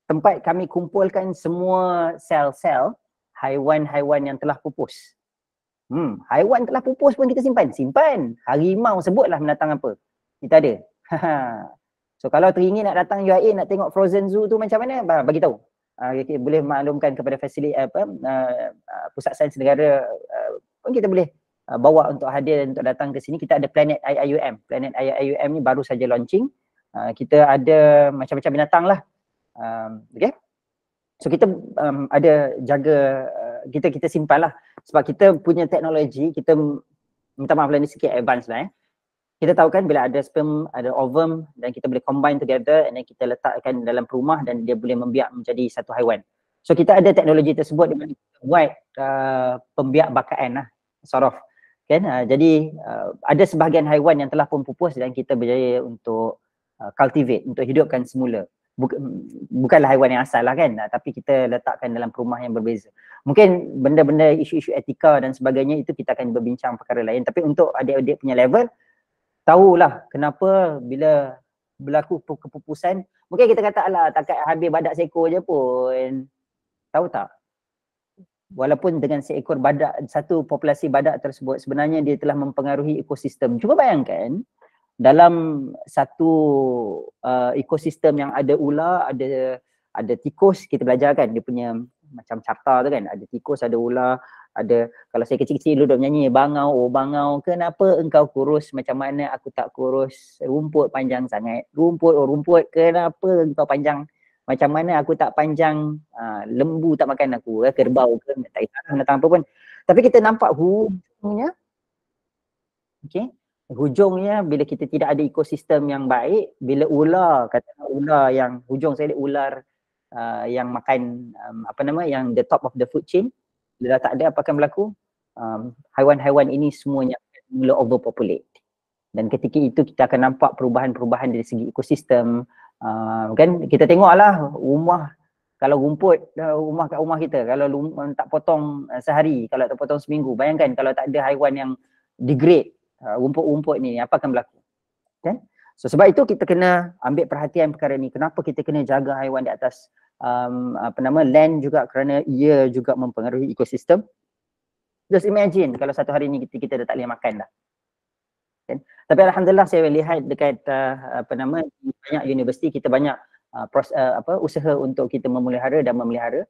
tempat kami kumpulkan semua sel-sel haiwan-haiwan yang telah pupus. Haiwan telah pupus pun kita simpan. Simpan. Harimau sebutlah binatang apa. Kita ada. So kalau teringin nak datang UIA nak tengok Frozen Zoo tu macam mana, bagi tahu. Okay, boleh maklumkan kepada Pusat Sains Negara pun kita boleh bawa untuk hadir untuk datang ke sini. Kita ada Planet IIUM. Planet IIUM ni baru saja launching. Kita ada macam-macam binatang lah. Okay. So kita ada jaga, kita simpan lah. Sebab kita punya teknologi, kita minta maaf lah ni sikit advance lah Kita tahu kan bila ada sperm, ada ovum dan kita boleh combine together and then kita letakkan dalam perumah dan dia boleh membiak menjadi satu haiwan. So kita ada teknologi tersebut di mana kita buat pembiak bakaan lah, sort of. Kan? Jadi ada sebahagian haiwan yang telah pun pupus dan kita berjaya untuk cultivate, untuk hidupkan semula. Bukanlah haiwan yang asal lah kan, tapi kita letakkan dalam perumah yang berbeza. Mungkin benda-benda isu-isu etika dan sebagainya itu kita akan berbincang perkara lain. Tapi untuk adik-adik punya level, tahulah kenapa bila berlaku kepupusan, mungkin kita kata alah takat habis badak seekor je pun. Tahu tak? Walaupun dengan seekor badak, satu populasi badak tersebut sebenarnya dia telah mempengaruhi ekosistem. Cuba bayangkan dalam satu ekosistem yang ada ular, ada tikus, kita belajar kan dia punya macam carta tu kan, ada tikus, ada ular, ada, kalau saya kecil-kecil dulu nyanyi bangau, oh bangau, kenapa engkau kurus macam mana aku tak kurus, rumput panjang sangat, rumput, oh rumput, kenapa engkau panjang macam mana aku tak panjang, lembu tak makan aku, kerbau ke, tak kisah datang apa pun. Tapi kita nampak hujungnya, okay, hujungnya bila kita tidak ada ekosistem yang baik, bila ular, katakan ular yang hujung saya ada ular yang makan yang the top of the food chain, bila dah tak ada apa akan berlaku? Haiwan-haiwan ini semuanya mula overpopulate. Dan ketika itu kita akan nampak perubahan-perubahan dari segi ekosistem. Kan kita tengoklah rumah, kalau rumput rumah kat rumah kita, kalau tak potong sehari, kalau tak potong seminggu, bayangkan kalau tak ada haiwan yang degrade rumput-rumput ni, apa akan berlaku? Kan? So sebab itu kita kena ambil perhatian perkara ni. Kenapa kita kena jaga haiwan di atas land juga, kerana ia juga mempengaruhi ekosistem. Just imagine kalau satu hari ni kita dah tak boleh makan dah. Kan? Tapi alhamdulillah saya lihat dekat banyak universiti kita banyak usaha untuk kita memelihara dan memelihara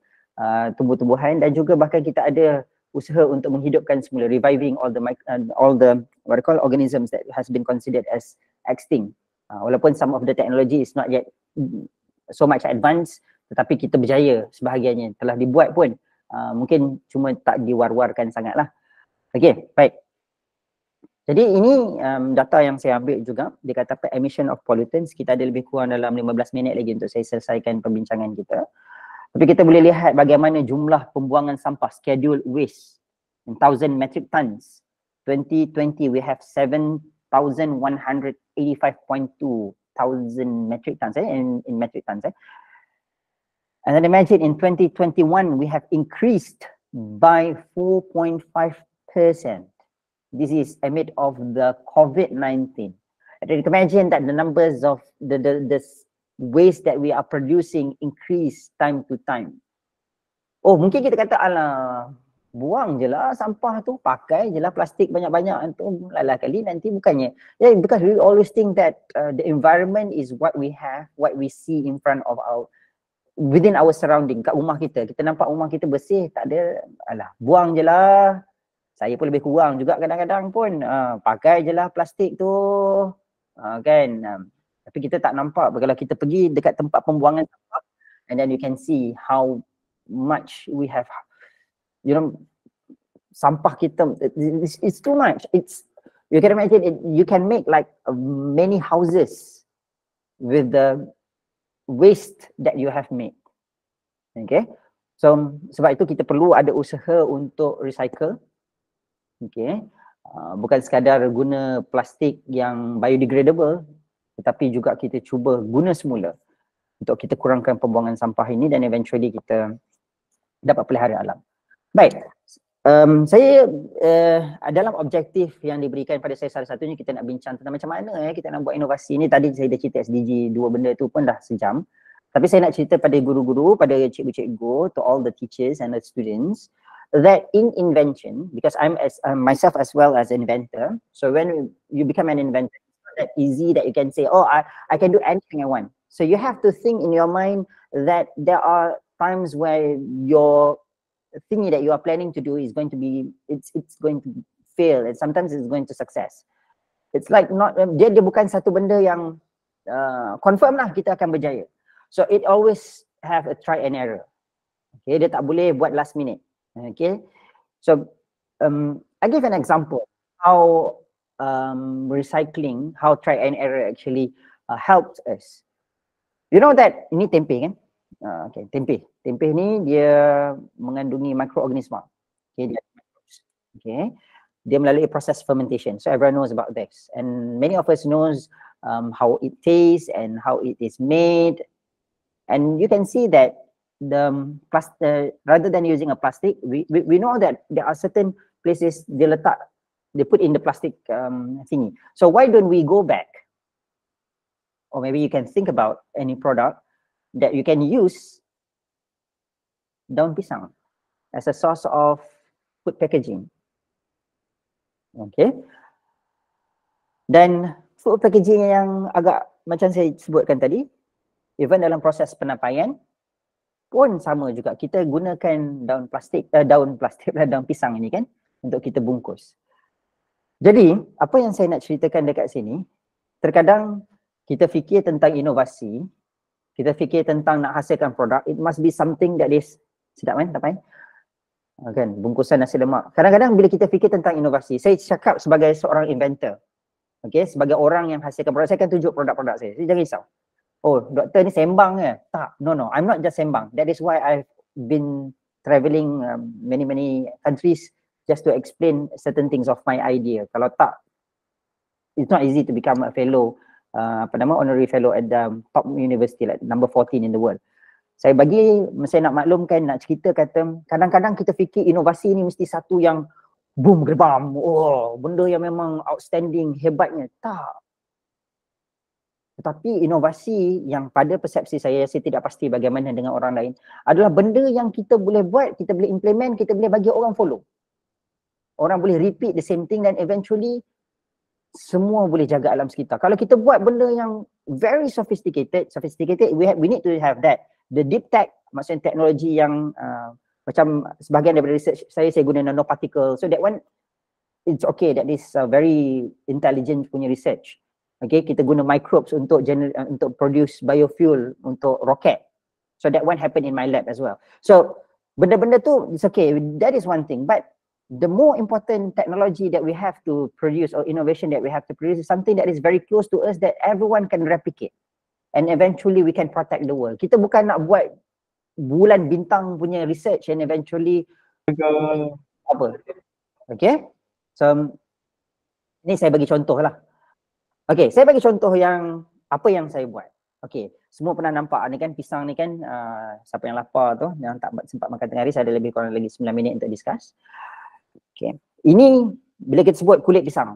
tumbuh-tumbuhan, dan juga bahkan kita ada usaha untuk menghidupkan semula, reviving all the what I call organisms that has been considered as extinct. Walaupun some of the technology is not yet so much advanced, tetapi kita berjaya sebahagiannya telah dibuat pun, mungkin cuma tak diwar-warkan sangatlah. Okey, baik. Jadi ini data yang saya ambil juga, dia kata emission of pollutants, kita ada lebih kurang dalam 15 minit lagi untuk saya selesaikan perbincangan kita. Tapi kita boleh lihat bagaimana jumlah pembuangan sampah, scheduled waste in 1,000 metric tons. 2020 we have 7,185.2 thousand metric tons in metric tons. And then imagine in 2021 we have increased by 4.5%. This is amid of the COVID-19. And imagine that the numbers of the waste that we are producing increase time to time. Oh, mungkin kita kata alah, buang je lah sampah tu, pakai je lah plastik banyak-banyak tu, lalah kali nanti bukannya. Yeah, because we always think that the environment is what we have, what we see in front of within our surrounding, kat rumah kita. Kita nampak rumah kita bersih, tak ada, alah, buang je lah. Saya pun lebih kurang juga kadang-kadang pun, pakai je lah plastik tu, kan. Tapi kita tak nampak, kalau kita pergi dekat tempat pembuangan sampah, and then you can see how much we have, sampah kita, it's too much. You can imagine, you can make like many houses with the waste that you have made. Okay, so sebab itu kita perlu ada usaha untuk recycle. Okay, bukan sekadar guna plastik yang biodegradable, tetapi juga kita cuba guna semula untuk kita kurangkan pembuangan sampah ini dan eventually kita dapat pelihara alam. Baik, saya dalam objektif yang diberikan pada saya, salah satunya kita nak bincang tentang macam mana kita nak buat inovasi ni. Tadi saya dah cerita SDG, dua benda tu pun dah sejam. Tapi saya nak cerita pada guru-guru, pada cikgu-cikgu, to all the teachers and the students. that in invention, because I'm myself as well as inventor, so when you become an inventor, it's not that easy that you can say, oh, I can do anything I want. So you have to think in your mind that there are times where your thing that you are planning to do is going to be, it's going to fail, and sometimes it's going to success. It's like not, dia bukan satu benda yang confirm lah kita akan berjaya. So it always have a try and error. Okay, dia tak boleh buat last minute. Okay, so I give an example how recycling, how try and error actually helped us. You know that ini tempe kan? Okay, tempe ni dia mengandungi mikroorganisma. Okay, dia melalui proses fermentation. So everyone knows about this, and many of us knows how it tastes and how it is made. And you can see that the plastic, rather than using a plastic, we know that there are certain places they put in the plastic thingy. So why don't we go back, or maybe you can think about any product that you can use daun pisang as a source of food packaging. Okay, dan food packaging yang agak macam saya sebutkan tadi, even dalam proses penapaian pun sama juga, kita gunakan daun pisang ini kan untuk kita bungkus. Jadi apa yang saya nak ceritakan dekat sini, terkadang kita fikir tentang inovasi, kita fikir tentang nak hasilkan produk, it must be something that is sedap kan, tak main? Kan, bungkusan nasi lemak. Kadang-kadang bila kita fikir tentang inovasi, saya cakap sebagai seorang inventor, okay, sebagai orang yang hasilkan produk, saya akan tunjuk produk-produk saya. Jadi jangan risau. Oh, doktor ni sembang ke? Tak, no, I'm not just sembang. That is why I've been travelling many countries just to explain certain things of my idea. Kalau tak, it's not easy to become a fellow, honorary fellow at the top university, like number 14 in the world. Saya nak maklumkan, nak cerita kata, kadang-kadang kita fikir inovasi ni mesti satu yang boom, gerbam, oh, benda yang memang outstanding, hebatnya. Tak. Tetapi inovasi yang pada persepsi saya tidak pasti bagaimana dengan orang lain, adalah benda yang kita boleh buat, kita boleh implement, kita boleh bagi orang follow. Orang boleh repeat the same thing dan eventually semua boleh jaga alam sekitar. Kalau kita buat benda yang very sophisticated, we need to have that. The deep tech, maksudnya teknologi yang macam sebahagian daripada research saya guna nanoparticle. So that one, it's okay, that is very intelligent punya research. Okay, kita guna microbes untuk produce biofuel untuk rocket. So that one happened in my lab as well. So benda-benda tu, it's okay, that is one thing. But the more important technology that we have to produce, or innovation that we have to produce, is something that is very close to us that everyone can replicate. And eventually we can protect the world. Kita bukan nak buat bulan bintang punya research and eventually apa. Okay, so ni saya bagi contoh lah. Okay, saya bagi contoh yang apa yang saya buat. Okay, semua pernah nampak ni kan, pisang ni kan, siapa yang lapar tu, yang tak sempat makan tengah hari, saya ada lebih kurang lagi 9 minit untuk discuss. Okay, ini bila kita sebut kulit pisang,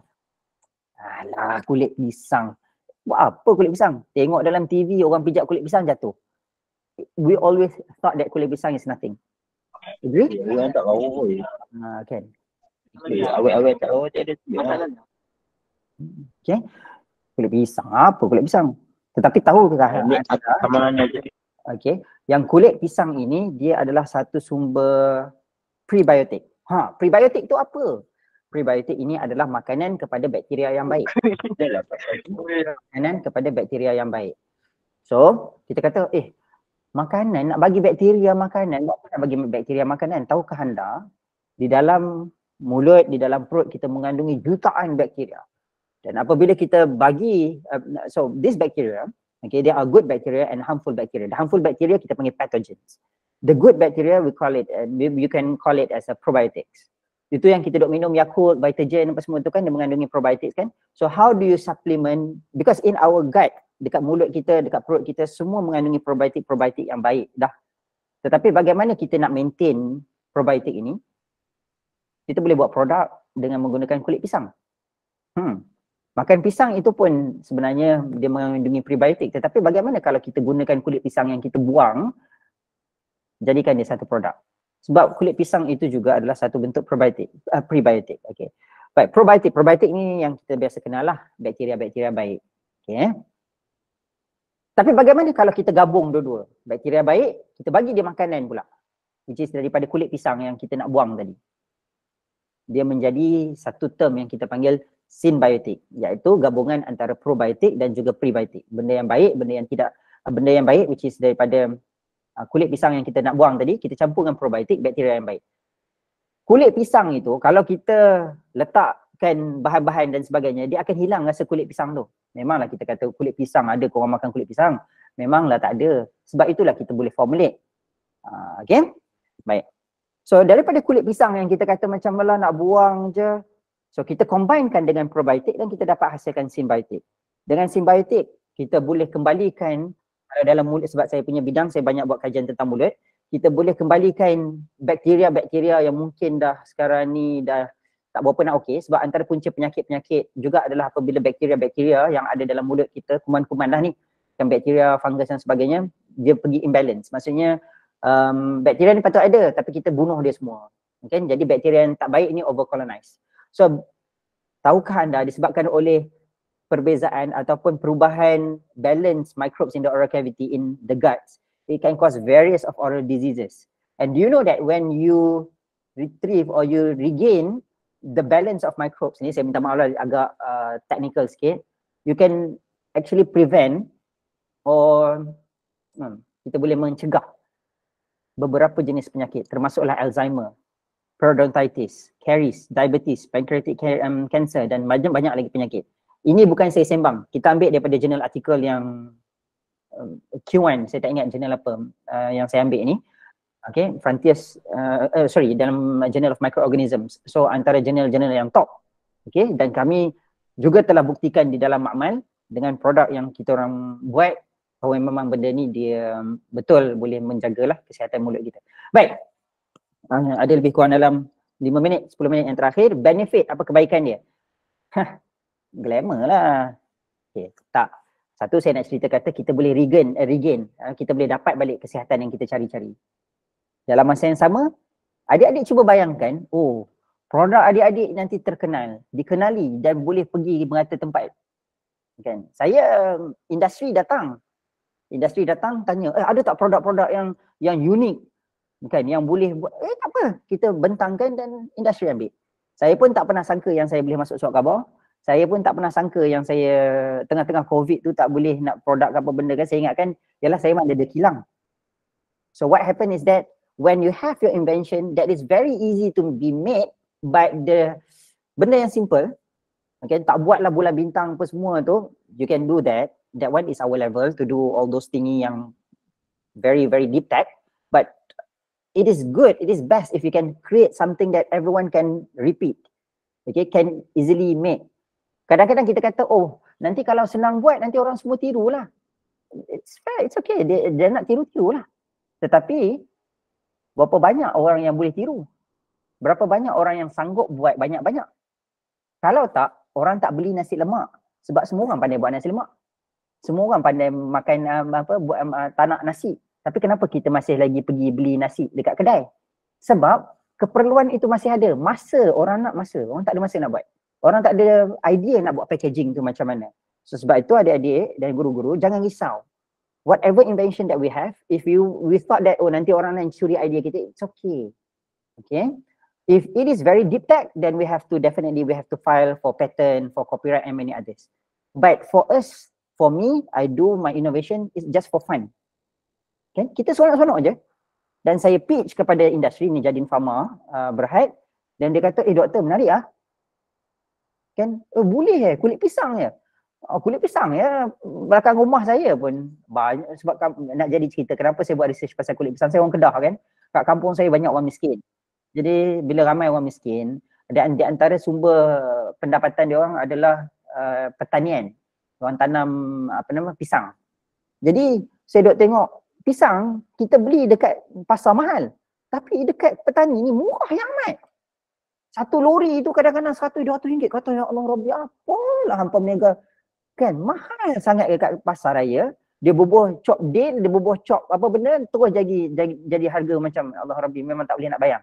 alah, kulit pisang, buat apa kulit pisang? Tengok dalam TV orang pijak kulit pisang jatuh. We always thought that kulit pisang is nothing. Agree? Orang tak tahu. Kan. Awet-awet tak tahu tak ada. Okay. Kulit pisang, apa kulit pisang? Tetapi tahu kita okay, yang kulit pisang ini dia adalah satu sumber prebiotik. Prebiotik tu apa? Prebiotik ini adalah makanan kepada bakteria yang baik. Makanan kepada bakteria yang baik. So, kita kata, makanan, nak bagi bakteria makanan, buat apa nak bagi bakteria makanan? Tahukah anda, di dalam mulut, di dalam perut kita mengandungi jutaan bakteria. Dan apabila kita bagi, so this bacteria, okay, there are good bacteria and harmful bacteria. The harmful bacteria kita panggil pathogens. The good bacteria, we call it, you can call it as a probiotics. Itu yang kita duk minum Yakult, Vitagen, apa semua tu kan, dia mengandungi probiotics kan. So how do you supplement, because in our gut, dekat mulut kita, dekat perut kita, semua mengandungi probiotik yang baik dah. Tetapi bagaimana kita nak maintain probiotik ini? Kita boleh buat produk dengan menggunakan kulit pisang. Makan pisang itu pun sebenarnya dia mengandungi prebiotik, tetapi bagaimana kalau kita gunakan kulit pisang yang kita buang, jadikan dia satu produk. Sebab kulit pisang itu juga adalah satu bentuk prebiotik. Okay. Baik, probiotik ni yang kita biasa kenal lah, bakteria-bakteria baik. Okay. Tapi bagaimana kalau kita gabung dua-dua? Bakteria baik, kita bagi dia makanan pula. Which is daripada kulit pisang yang kita nak buang tadi. Dia menjadi satu term yang kita panggil synbiotic, iaitu gabungan antara probiotik dan juga prebiotik. Benda yang baik, benda yang baik which is daripada kulit pisang yang kita nak buang tadi, kita campur dengan probiotik, bakteria yang baik. Kulit pisang itu kalau kita letakkan bahan-bahan dan sebagainya, dia akan hilang rasa kulit pisang tu. Memanglah kita kata kulit pisang, ada korang makan kulit pisang? Memanglah tak ada. Sebab itulah kita boleh formulate. Okay? Baik. So daripada kulit pisang yang kita kata macam malah nak buang je, so kita combinekan dengan probiotik dan kita dapat hasilkan symbiotic. Dengan symbiotic, kita boleh kembalikan dalam mulut, sebab saya punya bidang, saya banyak buat kajian tentang mulut. Kita boleh kembalikan bakteria-bakteria yang mungkin dah sekarang ni dah tak berapa nak okey, sebab antara punca penyakit-penyakit juga adalah apabila bakteria-bakteria yang ada dalam mulut kita, kuman-kuman lah ni, dan bakteria, fungus dan sebagainya, dia pergi imbalance. Maksudnya bakteria ni patut ada tapi kita bunuh dia semua. Okay? Jadi bakteria yang tak baik ni overcolonize. So tahukah anda disebabkan oleh perbezaan ataupun perubahan balance microbes in the oral cavity in the guts, it can cause various of oral diseases. And do you know that when you retrieve or you regain the balance of microbes ni, saya minta maaf lah agak technical sikit, you can actually prevent or kita boleh mencegah beberapa jenis penyakit termasuklah Alzheimer, periodontitis, caries, diabetes, pancreatic cancer dan banyak lagi penyakit. Ini bukan saya sembang, kita ambil daripada jurnal artikel yang Q1, saya tak ingat jurnal apa yang saya ambil ni. Okay, Frontiers, dalam Journal of Microorganisms. So antara jurnal-jurnal yang top. Okay, dan kami juga telah buktikan di dalam makmal dengan produk yang kita orang buat bahawa memang benda ni dia betul boleh menjagalah kesihatan mulut kita. Baik, ada lebih kurang dalam 5 minit, 10 minit yang terakhir. Benefit, apa kebaikan dia? Glamour lah. Okay, tak. Satu saya nak cerita kata kita boleh regain, kita boleh dapat balik kesihatan yang kita cari-cari. Dalam masa yang sama, adik-adik cuba bayangkan, produk adik-adik nanti terkenal, dikenali dan boleh pergi merata tempat. Kan? Saya, industri datang tanya, ada tak produk-produk yang unik? Kan, yang boleh buat, tak apa, kita bentangkan dan industri ambil. Saya pun tak pernah sangka yang saya boleh masuk surat khabar. Saya pun tak pernah sangka yang saya tengah-tengah COVID tu tak boleh nak produk apa benda kan. Saya ingatkan, yalah saya memang ada kilang. So what happen is that when you have your invention that is very easy to be made, but the benda yang simple, okay, tak buatlah bulan bintang apa semua tu, you can do that. That one is our level to do all those thingy yang very, very deep tech. But it is good, it is best if you can create something that everyone can repeat. Okay, can easily make. Kadang-kadang kita kata, nanti kalau senang buat, nanti orang semua tiru lah. It's fair, it's okay, dia nak tiru-tiru lah. Tetapi, berapa banyak orang yang boleh tiru? Berapa banyak orang yang sanggup buat banyak-banyak? Kalau tak, orang tak beli nasi lemak. Sebab semua orang pandai buat nasi lemak. Semua orang pandai makan tanak nasi. Tapi kenapa kita masih lagi pergi beli nasi dekat kedai? Sebab keperluan itu masih ada. Masa, orang nak masa. Orang tak ada masa nak buat. Orang tak ada idea nak buat packaging tu macam mana. So sebab itu adik-adik dan guru-guru jangan risau. Whatever invention that we have, if we thought that nanti orang nak curi idea kita, it's okay. Okay. If it is very deep tech, then we have to file for patent, for copyright and many others. But for us, for me, I do my innovation is just for fun. Okay. Kita seronok-seronok je. Dan saya pitch kepada industri ni Jadin Pharma Berhad, dan dia kata, doktor menarik ah. Kan, boleh kulit pisang je. Kulit pisang ya, belakang rumah saya pun banyak, sebab nak jadi cerita kenapa saya buat research pasal kulit pisang. Saya orang Kedah kan, kat kampung saya banyak orang miskin. Jadi bila ramai orang miskin, dan di antara sumber pendapatan dia orang adalah pertanian. Orang tanam pisang. Jadi saya duk tengok pisang kita beli dekat pasar mahal, tapi dekat petani ni murah yang amat. Satu lori tu kadang-kadang 100-200 ringgit. Kata ya Allah Rabbi, apalah hampa meniaga. Kan mahal sangat dekat pasar raya. dia bubuh chop deal, dia bubuh chop apa benda, terus jadi harga macam Allah Rabbi, memang tak boleh nak bayar.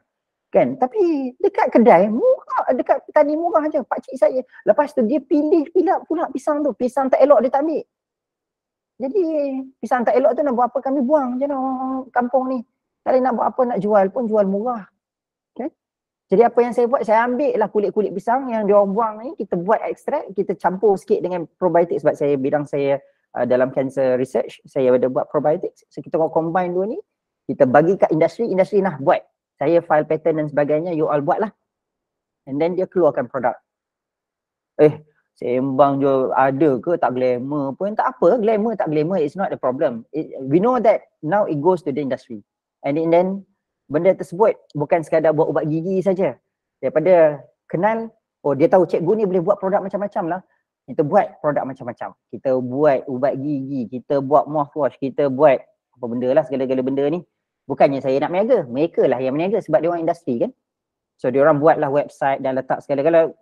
Kan? Tapi dekat kedai murah, dekat petani murah je. Pakcik saya, lepas tu dia pilih pula pisang tu. Pisang tak elok dia tak ambil. Jadi pisang tak elok tu nak buat apa, kami buang je lah orang kampung ni. Kalau nak buat apa, nak jual pun jual murah. Okay? Jadi apa yang saya buat, saya ambil lah kulit-kulit pisang yang dia orang buang ni, kita buat ekstrak, kita campur sikit dengan probiotik sebab saya bidang saya dalam cancer research, saya ada buat probiotik. So kita combine dua ni, kita bagi kat industri nah buat. Saya file patent dan sebagainya, you all buat lah. And then dia keluarkan produk. Sembang je ada ke tak glamour pun, tak apa, glamour tak glamour, it's not the problem. We know that now it goes to the industry. And then benda tersebut bukan sekadar buat ubat gigi saja. Daripada kenal, oh dia tahu cikgu ni boleh buat produk macam-macam lah. Kita buat produk macam-macam. Kita buat ubat gigi, kita buat mouthwash, kita buat apa benda lah, segala-gala benda ni. Bukannya saya nak meniaga, mereka lah yang meniaga sebab dia orang industri kan. So dia orang buatlah website dan letak segala-gala.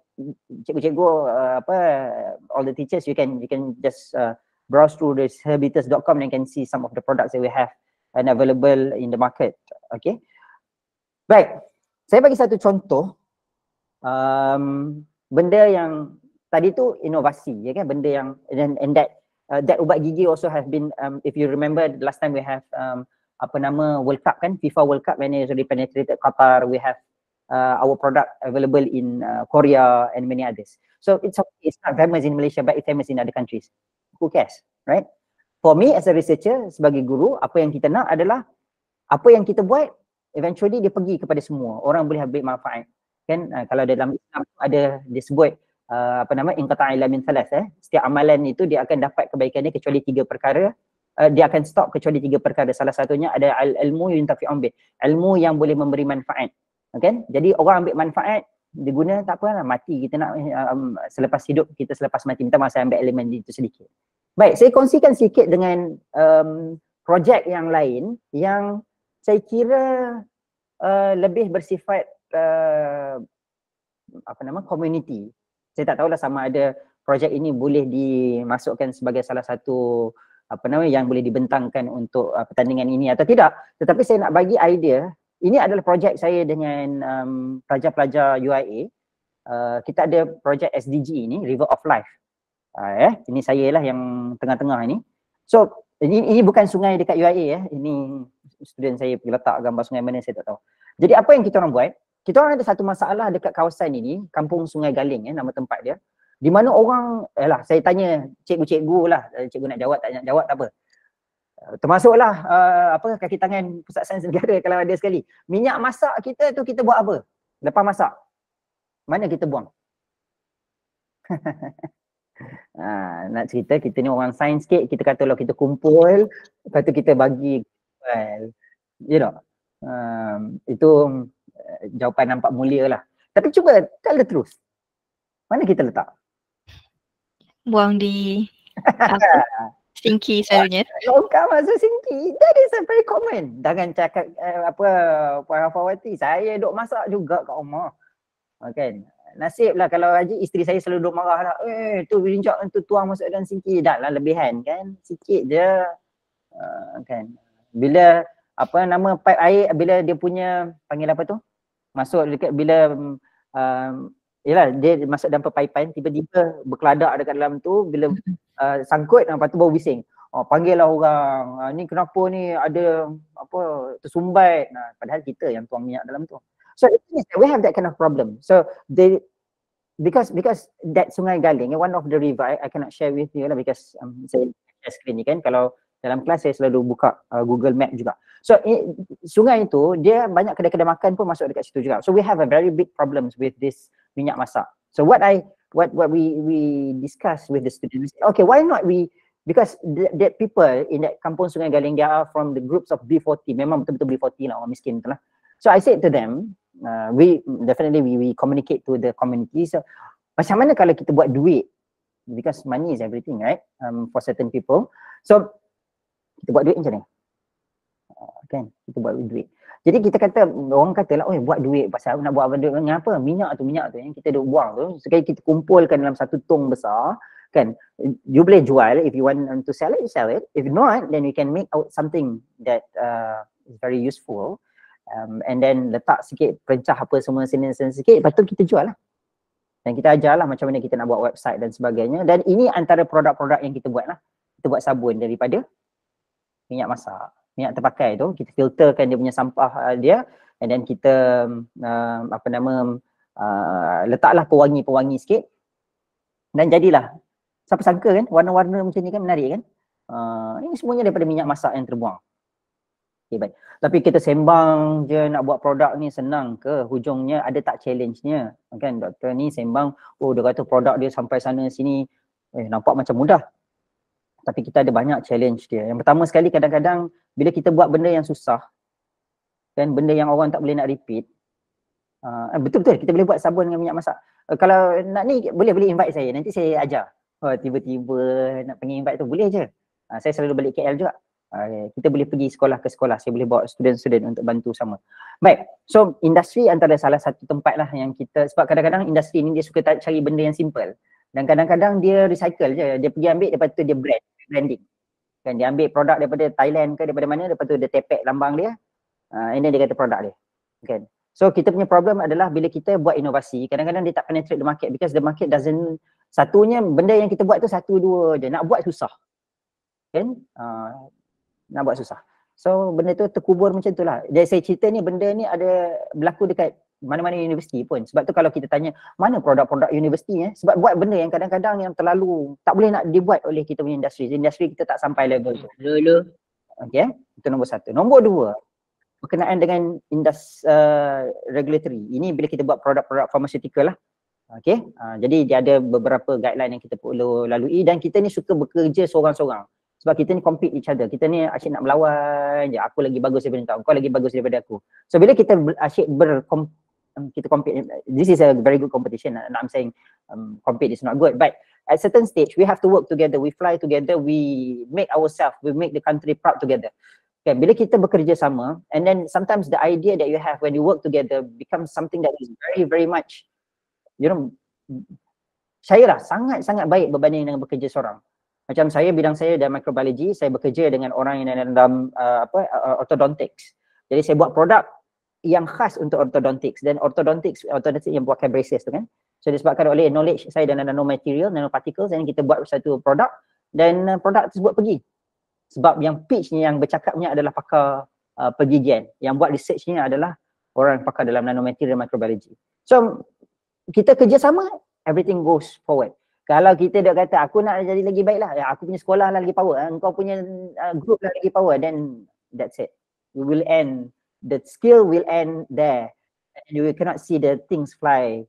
Cikgu-cikgu all the teachers you can just browse through this herbitus.com and can see some of the products that we have and available in the market. Okay. Baik. Saya bagi satu contoh benda yang tadi tu inovasi ya kan, benda yang and that ubat gigi also has been if you remember last time we have World Cup kan, FIFA World Cup when it really penetrated Qatar, we have our product available in Korea and many others. So it's not famous in Malaysia but it's famous in other countries. Who cares, right? For me as a researcher, sebagai guru, apa yang kita nak adalah apa yang kita buat eventually dia pergi kepada semua. Orang boleh ambil manfaat. Kan kalau dalam Islam ada disebut inqata' illa min thalas, setiap amalan itu dia akan dapat kebaikannya kecuali 3 perkara. Dia akan stop kecuali 3 perkara. Salah satunya ada ilmu yuntafi'un bih, ilmu yang boleh memberi manfaat. Okay? Jadi orang ambil manfaat, dia guna tak apa lah, mati kita nak selepas hidup kita, selepas mati minta masa ambil elemen itu sedikit. Baik, saya kongsikan sedikit dengan projek yang lain yang saya kira lebih bersifat community. Saya tak tahulah sama ada projek ini boleh dimasukkan sebagai salah satu yang boleh dibentangkan untuk pertandingan ini atau tidak. Tetapi saya nak bagi idea. Ini adalah projek saya dengan pelajar-pelajar UIA. Kita ada projek SDG ini, River of Life. Ini saya lah yang tengah-tengah ini. So, ini bukan sungai dekat UIA Ini student saya pergi letak gambar sungai mana saya tak tahu. Jadi apa yang kita orang buat? Kita orang ada satu masalah dekat kawasan ini, Kampung Sungai Galing nama tempat dia. Di mana orang, saya tanya cikgu-cikgu lah, cikgu nak jawab tak nak jawab tak apa. Termasuklah kaki tangan Pusat Sains Negara kalau ada sekali. Minyak masak kita tu kita buat apa? Lepas masak. Mana kita buang? Nak cerita kita ni orang sains sikit, kita kata kalau kita kumpul, lepas tu kita bagi. You know. Itu jawapan nampak mulia lah. Tapi cuba tell the truth. Mana kita letak? Buang di sinki selalunya. Longkang masuk sinki. That is a very common. Jangan cakap Puan Rafawati, saya duk masak juga kat rumah. Kan? Nasib lah kalau Haji, isteri saya selalu duk marah lah. Tu rincak tu tuang masuk dalam sinki. Dah lah lebihan kan. Sikit je. Kan. Bila pipe air, bila dia punya panggil apa tu? Masuk dekat bila dia masuk dalam perpaipan, tiba-tiba berkeladak dekat dalam tu, bila sangkut, lepas tu baru bising. Panggil lah orang, ni kenapa ni ada tersumbat. Padahal kita yang tuang minyak dalam tu. So we have that kind of problem. So because that Sungai Galing, one of the river, I cannot share with you lah because saya share screen ni kan. Kalau dalam kelas saya selalu buka Google Map juga. So sungai itu dia banyak kedai-kedai makan pun masuk dekat situ juga. So we have a very big problems with this minyak masak. So what we discuss with the students, okay, why not because the people in that Kampung Sungai Galing, they are from the groups of B40. Memang betul-betul B40 lah, orang miskin tu lah. So I said to them, we communicate to the community. So macam mana kalau kita buat duit? Because money is everything, right? For certain people. So kita buat duit macam mana? Kan? Kita buat duit. Jadi kita kata, orang kata lah, buat duit pasal nak buat duit dengan apa? Minyak tu yang kita duk buang tu. Sekali kita kumpulkan dalam satu tong besar, Kan, you boleh jual, if you want to sell it, you sell it. If not, then we can make out something that is very useful, and then letak sikit perencah apa semua sini sikit, lepas tu kita jual lah. Dan kita ajar lah macam mana kita nak buat website dan sebagainya. Dan ini antara produk-produk yang kita buat lah. Kita buat sabun daripada minyak masak, minyak terpakai tu, kita filterkan dia punya sampah dia, and then kita letaklah pewangi-pewangi sikit, dan jadilah, siapa sangka kan warna-warna macam ni kan menarik kan. Ini semuanya daripada minyak masak yang terbuang. Okay, baik. Tapi kita sembang je nak buat produk ni senang ke? Hujungnya ada tak challenge-nya? Kan doktor ni sembang, oh dia kata produk dia sampai sana sini, nampak macam mudah. Tapi kita ada banyak challenge dia. Yang pertama sekali, kadang-kadang bila kita buat benda yang susah, kan, benda yang orang tak boleh nak repeat, betul-betul kita boleh buat sabun dengan minyak masak. Kalau nak ni boleh invite saya, nanti saya ajar. Tiba-tiba nak panggil invite tu boleh je. Saya selalu balik KL juga. Kita boleh pergi sekolah ke sekolah, saya boleh bawa student-student untuk bantu sama. Baik, so industri antara salah satu tempat lah yang kita, sebab kadang-kadang industri ni dia suka cari benda yang simple, dan kadang-kadang dia recycle je, dia pergi ambil, lepas tu dia branding. Kan, dia ambil produk daripada Thailand ke daripada mana, lepas tu dia tepek lambang dia, and then dia kata produk dia. Kan. So kita punya problem adalah bila kita buat inovasi, kadang-kadang dia tak penetrate the market because the market doesn't, satunya benda yang kita buat tu satu dua je, nak buat susah. Kan? Nak buat susah. So benda tu terkubur macam tu lah. Jadi saya cerita ni, benda ni ada berlaku dekat mana-mana universiti pun. Sebab tu kalau kita tanya mana produk-produk universiti, sebab buat benda yang kadang-kadang yang terlalu tak boleh nak dibuat oleh kita punya industri. Industri kita tak sampai level tu. Okay, itu nombor satu. Nombor dua, berkenaan dengan regulatory. Ini bila kita buat produk-produk pharmaceutical lah. Okay, jadi dia ada beberapa guideline yang kita perlu lalui, dan kita ni suka bekerja seorang-seorang. Sebab kita ni compete each other. Kita ni asyik nak melawan je. Aku lagi bagus daripada kau, kau lagi bagus daripada aku. So bila kita asyik kita compete, this is a very good competition. I'm saying compete is not good, but at certain stage we have to work together, we fly together, we make ourselves, we make the country proud together. Okay, bila kita bekerja sama, and then sometimes the idea that you have when you work together becomes something that is very very much, you know, saya sangat-sangat baik berbanding dengan bekerja seorang. Macam saya, bidang saya dalam microbiology, saya bekerja dengan orang yang dalam orthodontics. Jadi saya buat produk yang khas untuk orthodontics, dan orthodontics yang buatkan braces tu kan. So disebabkan oleh knowledge saya dalam nanomaterial, nanoparticles, dan kita buat satu produk, dan produk tersebut pergi. Sebab yang pitchnya, yang bercakapnya adalah pakar pergigian, yang buat researchnya adalah orang pakar dalam nanomaterial microbiology. So kita kerjasama, everything goes forward. Kalau kita dah kata aku nak jadi lagi baik lah, aku punya sekolah lah lagi power, engkau punya group lah lagi power, then that's it. We will end, the skill will end there. You cannot see the things fly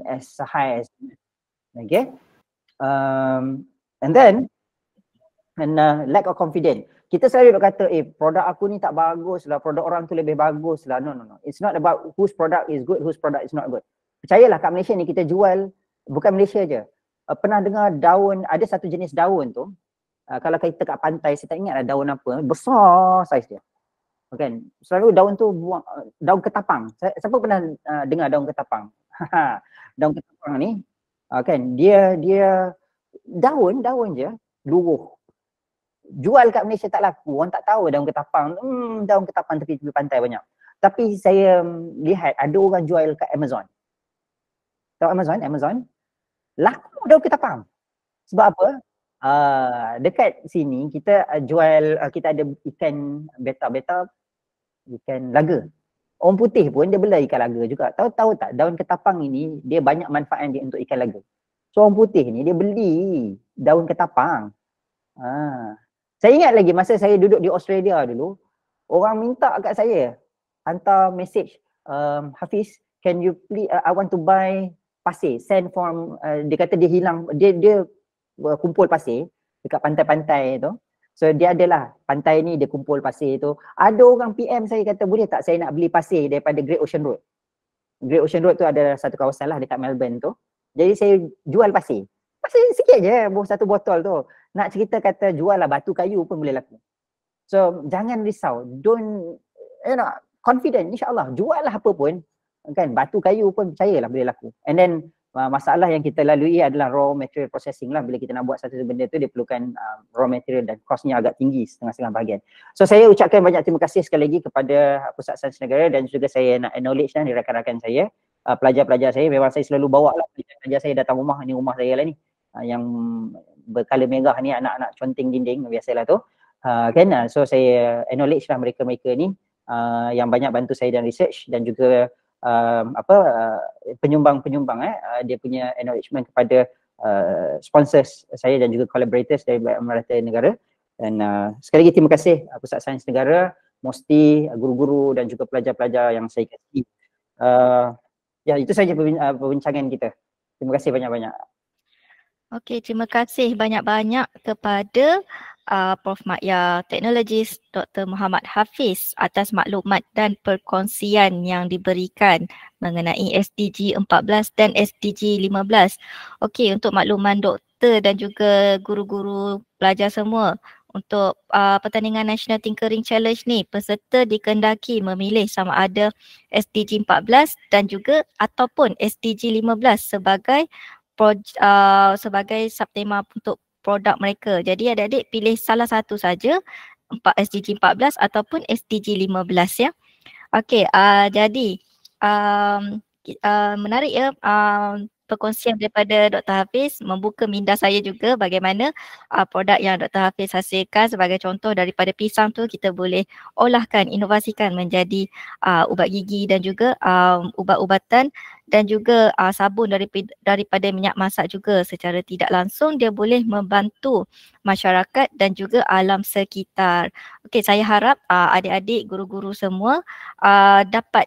as high as, okay. And then, lack of confidence. Kita selalu nak kata, produk aku ni tak bagus lah, produk orang tu lebih bagus lah. No. It's not about whose product is good, whose product is not good. Percayalah, kat Malaysia ni kita jual, bukan Malaysia je. Pernah dengar daun, ada satu jenis daun tu, kalau kita kat pantai, saya tak ingat lah daun apa, besar saiz dia. Okay. Selalu daun tu buang, daun ketapang. Siapa pernah dengar daun ketapang? Daun ketapang ni, kan, dia daun je, luruh. Jual kat Malaysia tak laku, orang tak tahu daun ketapang. Daun ketapang tepi pantai banyak. Tapi saya lihat ada orang jual kat Amazon. Tahu Amazon? Laku daun ketapang. Sebab apa? Dekat sini kita jual, kita ada ikan beta, ikan laga. Orang putih pun dia bela ikan laga juga. Tahu tak, daun ketapang ini dia banyak manfaat dia untuk ikan laga. So orang putih ni dia beli daun ketapang. Saya ingat lagi masa saya duduk di Australia dulu, orang minta kat saya, hantar message, Hafiz, can you please, I want to buy pasir, sand from, dia kata dia hilang, dia kumpul pasir dekat pantai-pantai tu. So dia adalah pantai ni, dia kumpul pasir tu. Ada orang PM saya kata, boleh tak saya nak beli pasir daripada Great Ocean Road. Great Ocean Road tu ada satu kawasan lah dekat Melbourne tu. Jadi saya jual pasir. Pasir sikit je, satu botol tu. Nak cerita kata jual lah batu kayu pun boleh laku. So jangan risau, don't, confident, insyaAllah jual lah apa pun. Kan, batu kayu pun percayalah boleh laku. And then masalah yang kita lalui adalah raw material processing lah. Bila kita nak buat satu benda tu, dia perlukan raw material dan kosnya agak tinggi setengah-setengah bahagian. So saya ucapkan banyak terima kasih sekali lagi kepada Pusat Sains Negara, dan juga saya nak acknowledge lah ni rakan-rakan saya, pelajar-pelajar saya. Memang saya selalu bawa lah pelajar saya datang rumah, ni rumah saya lah ni, yang berkala merah ni, anak-anak conteng dinding biasalah tu. Kan, so saya acknowledge lah mereka-mereka ni yang banyak bantu saya dalam research, dan juga penyumbang-penyumbang dia punya acknowledgement kepada sponsors saya dan juga collaborators dari merata negara. Dan sekali lagi terima kasih Pusat Sains Negara, MOSTI, guru-guru dan juga pelajar-pelajar yang saya kasihi. Ya, itu saja perbincangan kita. Terima kasih banyak-banyak. Okey, terima kasih banyak-banyak kepada Prof. Maya, teknologis Dr. Muhammad Hafiz atas maklumat dan perkongsian yang diberikan mengenai SDG 14 dan SDG 15. Okey, untuk makluman doktor dan juga guru-guru pelajar semua, untuk pertandingan National Tinkering Challenge ni, peserta dikehendaki memilih sama ada SDG 14 dan juga ataupun SDG 15 sebagai subtema untuk produk mereka. Jadi adik-adik pilih salah satu saja, SDG 14 ataupun SDG 15 ya. Okey, jadi menarik ya perkongsian daripada Dr. Hafiz, membuka minda saya juga bagaimana produk yang Dr. Hafiz hasilkan. Sebagai contoh, daripada pisang tu kita boleh olahkan, inovasikan menjadi ubat gigi dan juga ubat-ubatan, dan juga sabun daripada minyak masak juga. Secara tidak langsung dia boleh membantu masyarakat dan juga alam sekitar. Okey, saya harap adik-adik, guru-guru semua dapat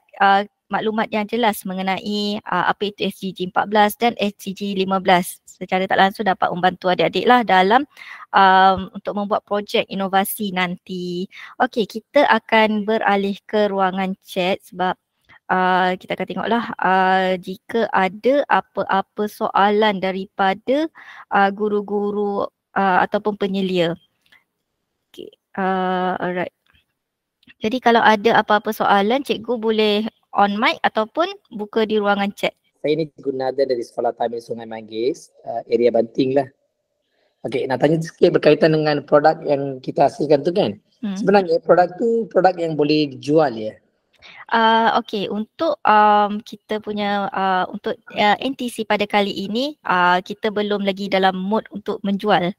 maklumat yang jelas mengenai apa itu SDG 14 dan SDG 15. Secara tak langsung dapat membantu adik-adik lah dalam untuk membuat projek inovasi nanti. Okey, kita akan beralih ke ruangan chat sebab kita akan tengoklah jika ada apa-apa soalan daripada guru-guru ataupun penyelia. Okay. Alright. Jadi kalau ada apa-apa soalan, cikgu boleh on mic ataupun buka di ruangan chat. Saya ni Gunadan dari Sekolah Tamin Sungai Manggis, area Banting lah. Okey, nak tanya sikit berkaitan dengan produk yang kita hasilkan tu kan. Sebenarnya produk tu produk yang boleh dijual ya? Okey, untuk kita punya untuk NTC pada kali ini kita belum lagi dalam mood untuk menjual.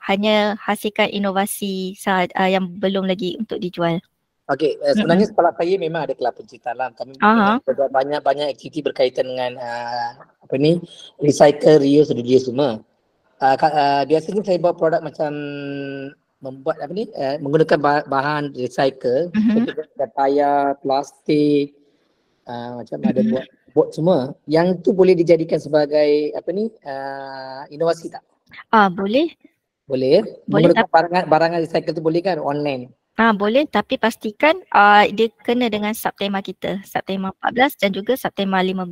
Hanya hasilkan inovasi yang belum lagi untuk dijual. Okey, sebenarnya sekolah saya memang ada kelab penciptaan lah. Kami ada banyak aktiviti berkaitan dengan recycle, reuse, reduce semua. Biasanya saya buat produk macam membuat menggunakan bahan recycle, seperti tayar, plastik, macam ada buat bot semua. Yang tu boleh dijadikan sebagai inovasi tak? Boleh. Boleh. Menggunakan barangan recycle tu boleh kan online? Boleh, tapi pastikan dia kena dengan subtema kita, subtema 14 dan juga subtema 15.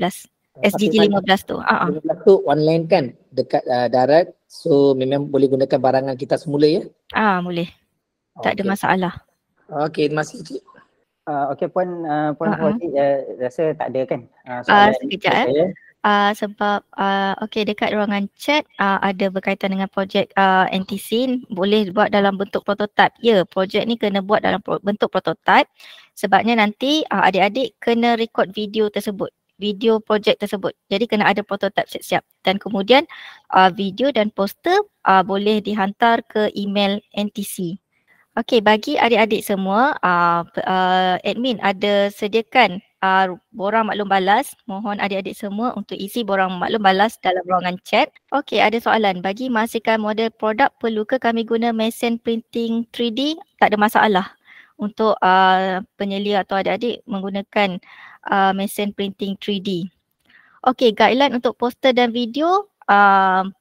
SDG 15 tu. 15 tu online kan, dekat darat, so memang boleh gunakan barangan kita semula ya? Boleh. Tak ada masalah. Okey, terima kasih Cik. Okey Puan Fawzi, rasa tak ada kan? Sekejap sebab okey, dekat ruangan chat ada berkaitan dengan projek NTC, boleh buat dalam bentuk prototype. Ya, projek ni kena buat dalam bentuk prototype. Sebabnya nanti adik-adik kena record video tersebut, video projek tersebut. Jadi kena ada prototype siap-siap. Dan kemudian video dan poster boleh dihantar ke email NTC. Okey, bagi adik-adik semua, admin ada sediakan borang maklum balas. Mohon adik-adik semua untuk isi borang maklum balas dalam ruangan chat. Okey, ada soalan. Bagi menghasilkan model produk, perlukah kami guna mesin printing 3D? Tak ada masalah untuk penyelia atau adik-adik menggunakan mesin printing 3D. Okey, guideline untuk poster dan video,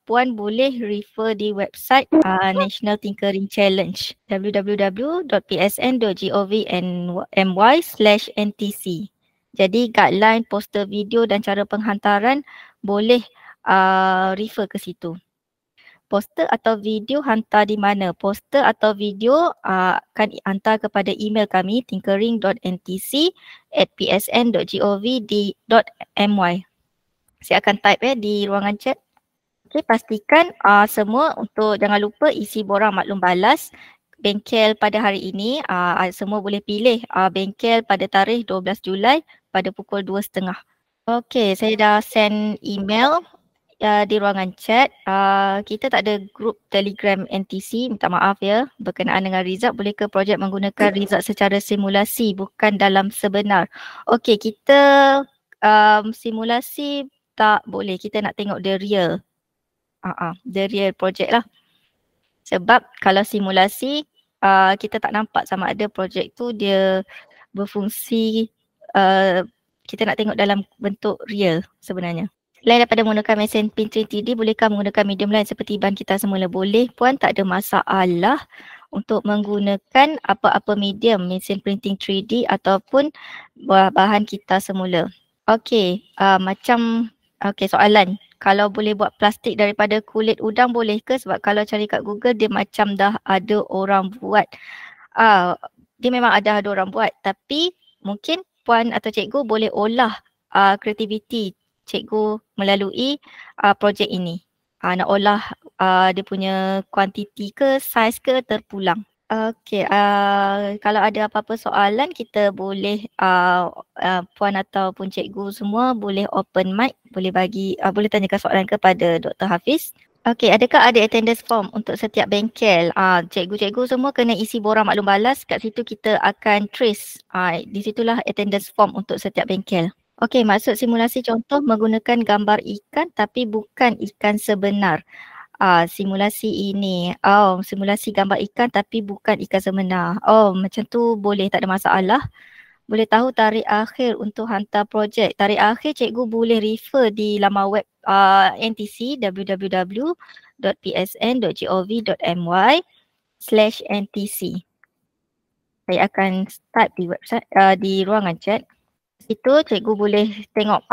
Puan boleh refer di website National Tinkering Challenge, www.psn.gov.my/ntc. Jadi guideline, poster, video dan cara penghantaran boleh refer ke situ. Poster atau video hantar di mana? Poster atau video akan hantar kepada email kami tinkering.ntc@psn.gov.my. Saya akan type di ruangan chat. Okey, pastikan semua untuk jangan lupa isi borang maklum balas bengkel pada hari ini. Semua boleh pilih bengkel pada tarikh 12 Julai pada pukul 2.30. Okey, saya dah send email di ruangan chat. Kita tak ada grup Telegram NTC, minta maaf ya. Berkenaan dengan result, boleh ke projek menggunakan result secara simulasi bukan dalam sebenar? Okey, kita simulasi tak boleh, kita nak tengok the real. The real project lah. Sebab kalau simulasi kita tak nampak sama ada projek tu dia berfungsi, kita nak tengok dalam bentuk real sebenarnya. Selain daripada menggunakan mesin printing 3D, bolehkah menggunakan medium lain seperti bahan kita semula? Boleh puan, tak ada masalah untuk menggunakan apa-apa medium, mesin printing 3D ataupun bahan kita semula. Okey, soalan. Kalau boleh buat plastik daripada kulit udang boleh ke? Sebab kalau cari kat Google dia macam dah ada orang buat. Dia memang ada orang buat, tapi mungkin puan atau cikgu boleh olah kreativiti cikgu melalui projek ini. Nak olah dia punya kuantiti ke, saiz ke, terpulang. Okey, kalau ada apa-apa soalan kita boleh puan ataupun cikgu semua boleh open mic, boleh boleh tanyakan soalan kepada Dr. Hafiz. Okey, adakah ada attendance form untuk setiap bengkel? Cikgu-cikgu semua kena isi borang maklum balas, kat situ kita akan trace. Di situlah attendance form untuk setiap bengkel. Okey, maksud simulasi contoh menggunakan gambar ikan tapi bukan ikan sebenar. Simulasi ini, simulasi gambar ikan tapi bukan ikan sebenar. Macam tu boleh, tak ada masalah. Boleh tahu tarikh akhir untuk hantar projek. Tarikh akhir cikgu boleh refer di laman web NTC www.psn.gov.my/NTC. Saya akan type di website di ruangan chat. Situ cikgu boleh tengok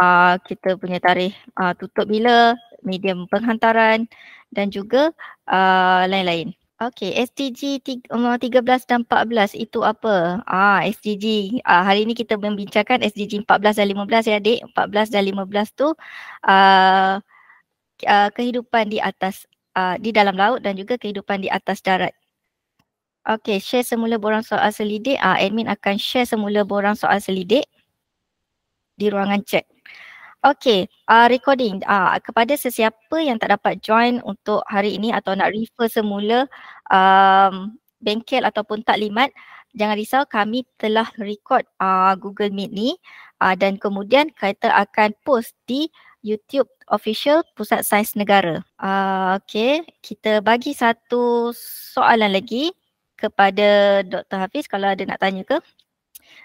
kita punya tarikh tutup bila, medium penghantaran dan juga lain-lain. Okey, SDG 13 dan 14 itu apa? SDG, hari ini kita membincangkan SDG 14 dan 15 ya adik. 14 dan 15 tu kehidupan di atas, di dalam laut dan juga kehidupan di atas darat. Okey, share semula borang soal selidik. Admin akan share semula borang soal selidik di ruangan chat. Okey, recording. Kepada sesiapa yang tak dapat join untuk hari ini atau nak refer semula bengkel ataupun taklimat, jangan risau, kami telah record Google Meet ni dan kemudian kita akan post di YouTube official Pusat Sains Negara. Okey, kita bagi satu soalan lagi kepada Dr. Hafiz kalau ada nak tanya ke.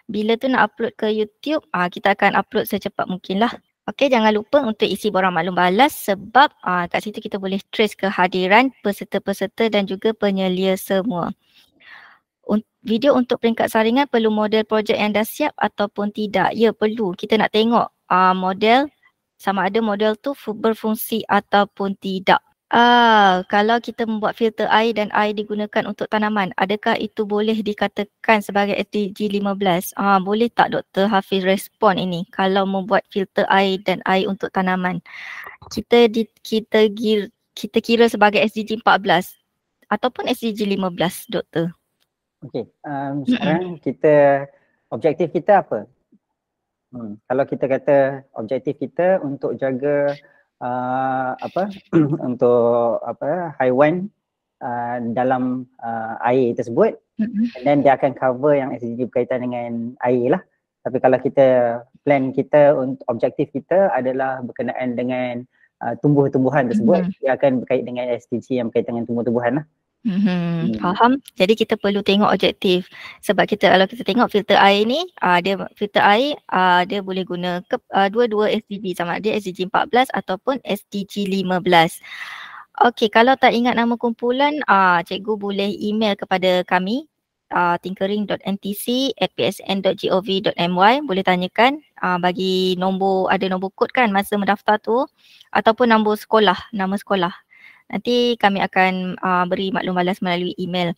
Bila tu nak upload ke YouTube, kita akan upload secepat mungkin lah. Okey, jangan lupa untuk isi borang maklum balas sebab kat situ kita boleh trace kehadiran peserta-peserta dan juga penyelia semua. Video untuk peringkat saringan perlu model projek yang dah siap ataupun tidak? Ya, perlu. Kita nak tengok model, sama ada model tu berfungsi ataupun tidak. Kalau kita membuat filter air dan air digunakan untuk tanaman, adakah itu boleh dikatakan sebagai SDG 15? Boleh tak Dr. Hafiz respon ini kalau membuat filter air dan air untuk tanaman? Kita kira sebagai SDG 14 ataupun SDG 15, Doktor? Okey, sekarang kita objektif kita apa? Kalau kita kata objektif kita untuk jaga untuk haiwan dalam air tersebut, dan dia akan cover yang SDG berkaitan dengan air lah. Tapi kalau kita plan kita untuk objektif kita adalah berkenaan dengan tumbuh-tumbuhan tersebut, dia akan berkait dengan SDG yang berkaitan dengan tumbuh-tumbuhan lah. Faham. Jadi kita perlu tengok objektif. Sebab kalau kita tengok filter air ni, dia filter air dia boleh guna dua-dua SDG, sama ada SDG 14 ataupun SDG 15. Okey, kalau tak ingat nama kumpulan, cikgu boleh email kepada kami tinkering.ntc@psn.gov.my, boleh tanyakan bagi ada nombor kod kan masa mendaftar tu, ataupun nama sekolah. Nanti kami akan beri maklum balas melalui email.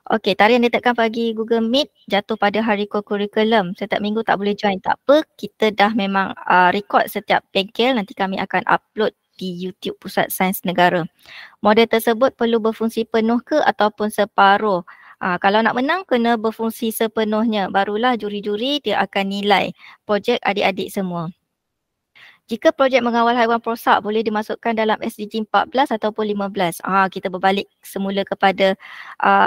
Okey, tarian ditetapkan bagi Google Meet jatuh pada hari kurikulum. Setiap minggu tak boleh join, tak apa. Kita dah memang record setiap bengkel, nanti kami akan upload di YouTube Pusat Sains Negara. Model tersebut perlu berfungsi penuh ke ataupun separuh? Kalau nak menang kena berfungsi sepenuhnya, barulah juri-juri dia akan nilai projek adik-adik semua. Jika projek mengawal haiwan perosak boleh dimasukkan dalam SDG 14 ataupun 15. Kita berbalik semula kepada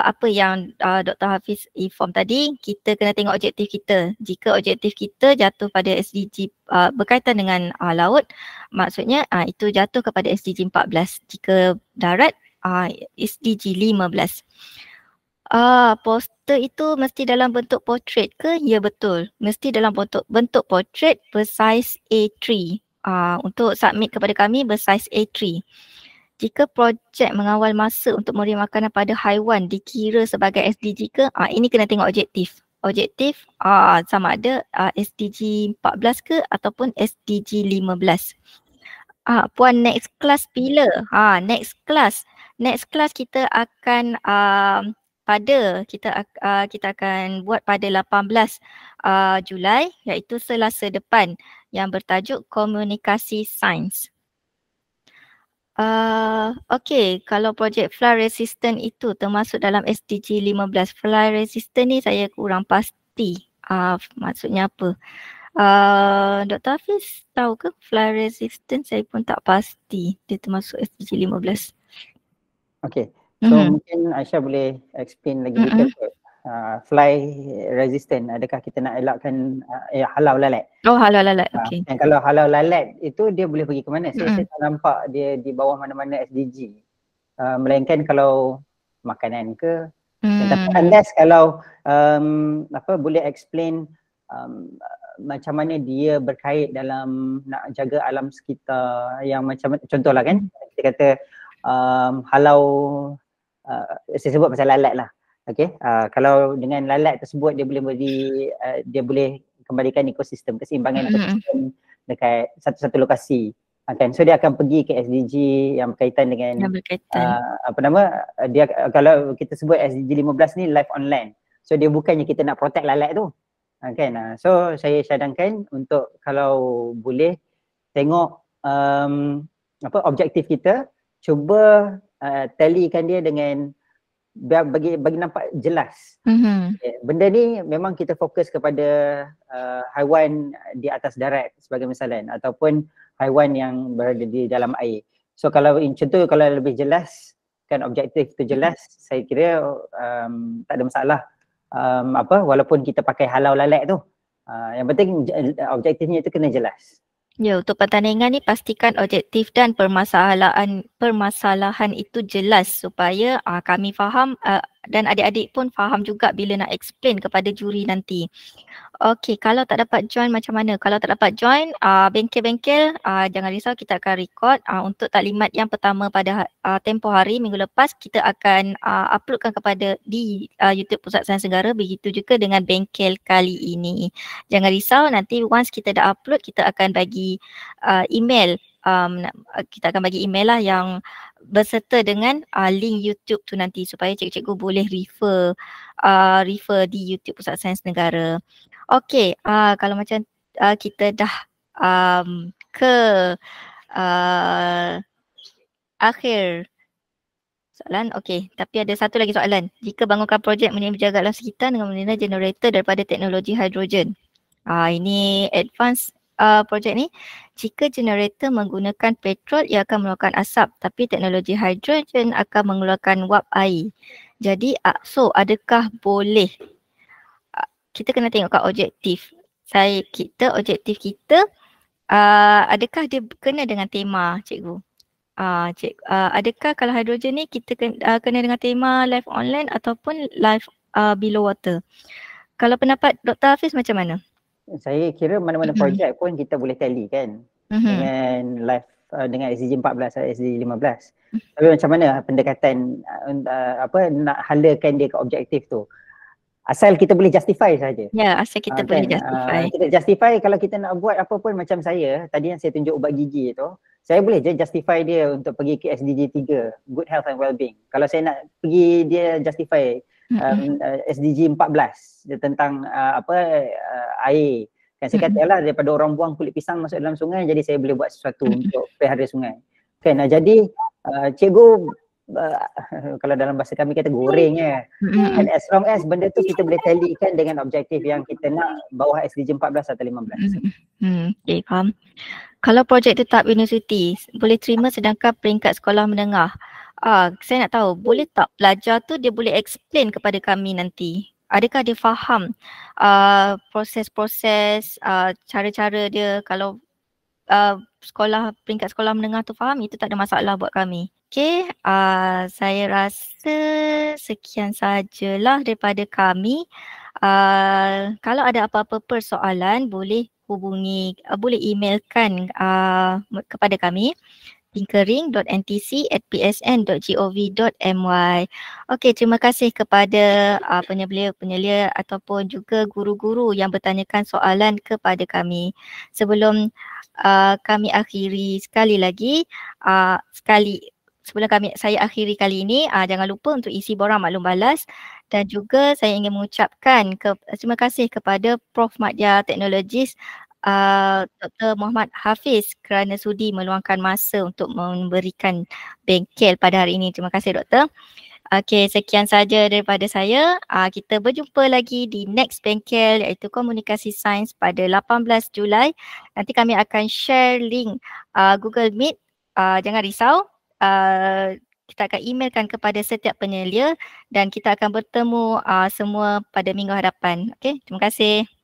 apa yang Dr. Hafiz inform tadi, kita kena tengok objektif kita. Jika objektif kita jatuh pada SDG berkaitan dengan laut, maksudnya itu jatuh kepada SDG 14. Jika darat, SDG 15. Poster itu mesti dalam bentuk portrait ke? Ya, betul. Mesti dalam bentuk portrait bersaiz A3. Untuk submit kepada kami bersaiz A3. Jika projek mengawal masa untuk memberi makanan pada haiwan dikira sebagai SDG ke? Ini kena tengok objektif. Objektif sama ada SDG 14 ke ataupun SDG 15. Puan next class bila? Next class kita akan kita akan buat pada 18 Julai, iaitu Selasa depan, yang bertajuk Komunikasi Sains. Okey, kalau projek fly resistant itu termasuk dalam SDG 15. Fly resistant ni saya kurang pasti maksudnya apa. Dr. Hafiz tahu ke fly resistant? Saya pun tak pasti dia termasuk SDG 15. Okay, so mungkin Aisyah boleh explain lagi detail fly resistant. Adakah kita nak elakkan halau lalat? Halau lalat, okey. Dan kalau halau lalat itu dia boleh pergi ke mana? Saya tak nampak dia di bawah mana-mana SDG. Melainkan kalau makanan ke. Tapi unless kalau boleh explain macam mana dia berkait dalam nak jaga alam sekitar, yang macam contohlah kan kita kata halau saya sebut pasal lalat lah. Okey, kalau dengan lalat tersebut dia boleh kembalikan ekosistem, keseimbangan ekosistem dekat satu lokasi. Kan, so dia akan pergi ke SDG yang berkaitan dengan dia kalau kita sebut SDG 15 ni life on land. So dia bukannya kita nak protect lalat tu. Kan, so saya cadangkan untuk kalau boleh tengok objektif kita, cuba tallykan dia dengan bagi nampak jelas. Benda ni memang kita fokus kepada haiwan di atas darat sebagai misalan, ataupun haiwan yang berada di dalam air. So kalau contoh kalau lebih jelas kan, objektif tu jelas, saya kira tak ada masalah. Walaupun kita pakai halau lalat tu, yang penting objektifnya itu kena jelas. Ya, untuk pertandingan ni pastikan objektif dan permasalahan itu jelas supaya kami faham dan adik-adik pun faham juga bila nak explain kepada juri nanti. Okey, kalau tak dapat join macam mana? Kalau tak dapat join, bengkel-bengkel jangan risau, kita akan record untuk taklimat yang pertama pada tempoh hari minggu lepas, kita akan uploadkan kepada di YouTube Pusat Sains Negara. Begitu juga dengan bengkel kali ini. Jangan risau, nanti once kita dah upload, kita akan bagi email. Kita akan bagi email lah yang berserta dengan link YouTube tu nanti, supaya cikgu-cikgu boleh refer di YouTube Pusat Sains Negara. Okey, kalau macam kita dah ke akhir soalan, okey, tapi ada satu lagi soalan. Jika bangunkan projek menjaga alam sekitar dengan menggunakan generator daripada teknologi hidrogen. Ini advance projek ni. Jika generator menggunakan petrol, ia akan mengeluarkan asap, tapi teknologi hidrogen akan mengeluarkan wap air. Jadi adakah boleh? Kita kena tengok kat objektif. Objektif kita adakah dia kena dengan tema, cikgu? Adakah kalau hidrogen ni kita kena dengan tema life on land ataupun life below water? Kalau pendapat Dr. Hafiz macam mana? Saya kira mana-mana projek pun kita boleh tally kan dengan life dengan SDG 14 atau SDG 15. Tapi macam mana pendekatan nak halakan dia ke objektif tu? Asal kita boleh justify saja. Ya, asal kita boleh justify. Kita justify kalau kita nak buat apa pun, macam saya tadi yang saya tunjuk ubat gigi tu, saya boleh je justify dia untuk pergi ke SDG 3, good health and well-being. Kalau saya nak pergi dia justify SDG 14 dia tentang air. Kan saya katalah daripada orang buang kulit pisang masuk dalam sungai, jadi saya boleh buat sesuatu untuk pelihara sungai. Kan jadi cikgu kalau dalam bahasa kami kata goreng ya. And as long as benda tu kita boleh tallykan dengan objektif yang kita nak bawah SDG 14 atau 15. Okay, faham. Kalau projek tetap universiti boleh terima sedangkan peringkat sekolah menengah. Saya nak tahu, boleh tak pelajar tu dia boleh explain kepada kami nanti? Adakah dia faham proses-proses, cara-cara dia? Kalau peringkat sekolah menengah tu faham, itu tak ada masalah buat kami. Okay, saya rasa sekian sajalah daripada kami. Kalau ada apa-apa persoalan boleh hubungi, boleh emailkan kepada kami tinkering.ntc@psn.gov.my. Okey, terima kasih kepada penyelia ataupun juga guru-guru yang bertanyakan soalan kepada kami. Sebelum kami akhiri sekali lagi, saya akhiri kali ini, jangan lupa untuk isi borang maklum balas dan juga saya ingin mengucapkan terima kasih kepada Prof Madya Technologies Dr. Muhammad Hafiz kerana sudi meluangkan masa untuk memberikan bengkel pada hari ini. Terima kasih Doktor. Okey, sekian saja daripada saya. Kita berjumpa lagi di next bengkel iaitu Komunikasi Sains pada 18 Julai. Nanti kami akan share link Google Meet. Jangan risau. Kita akan emailkan kepada setiap penyelia dan kita akan bertemu semua pada minggu hadapan. Okey, terima kasih.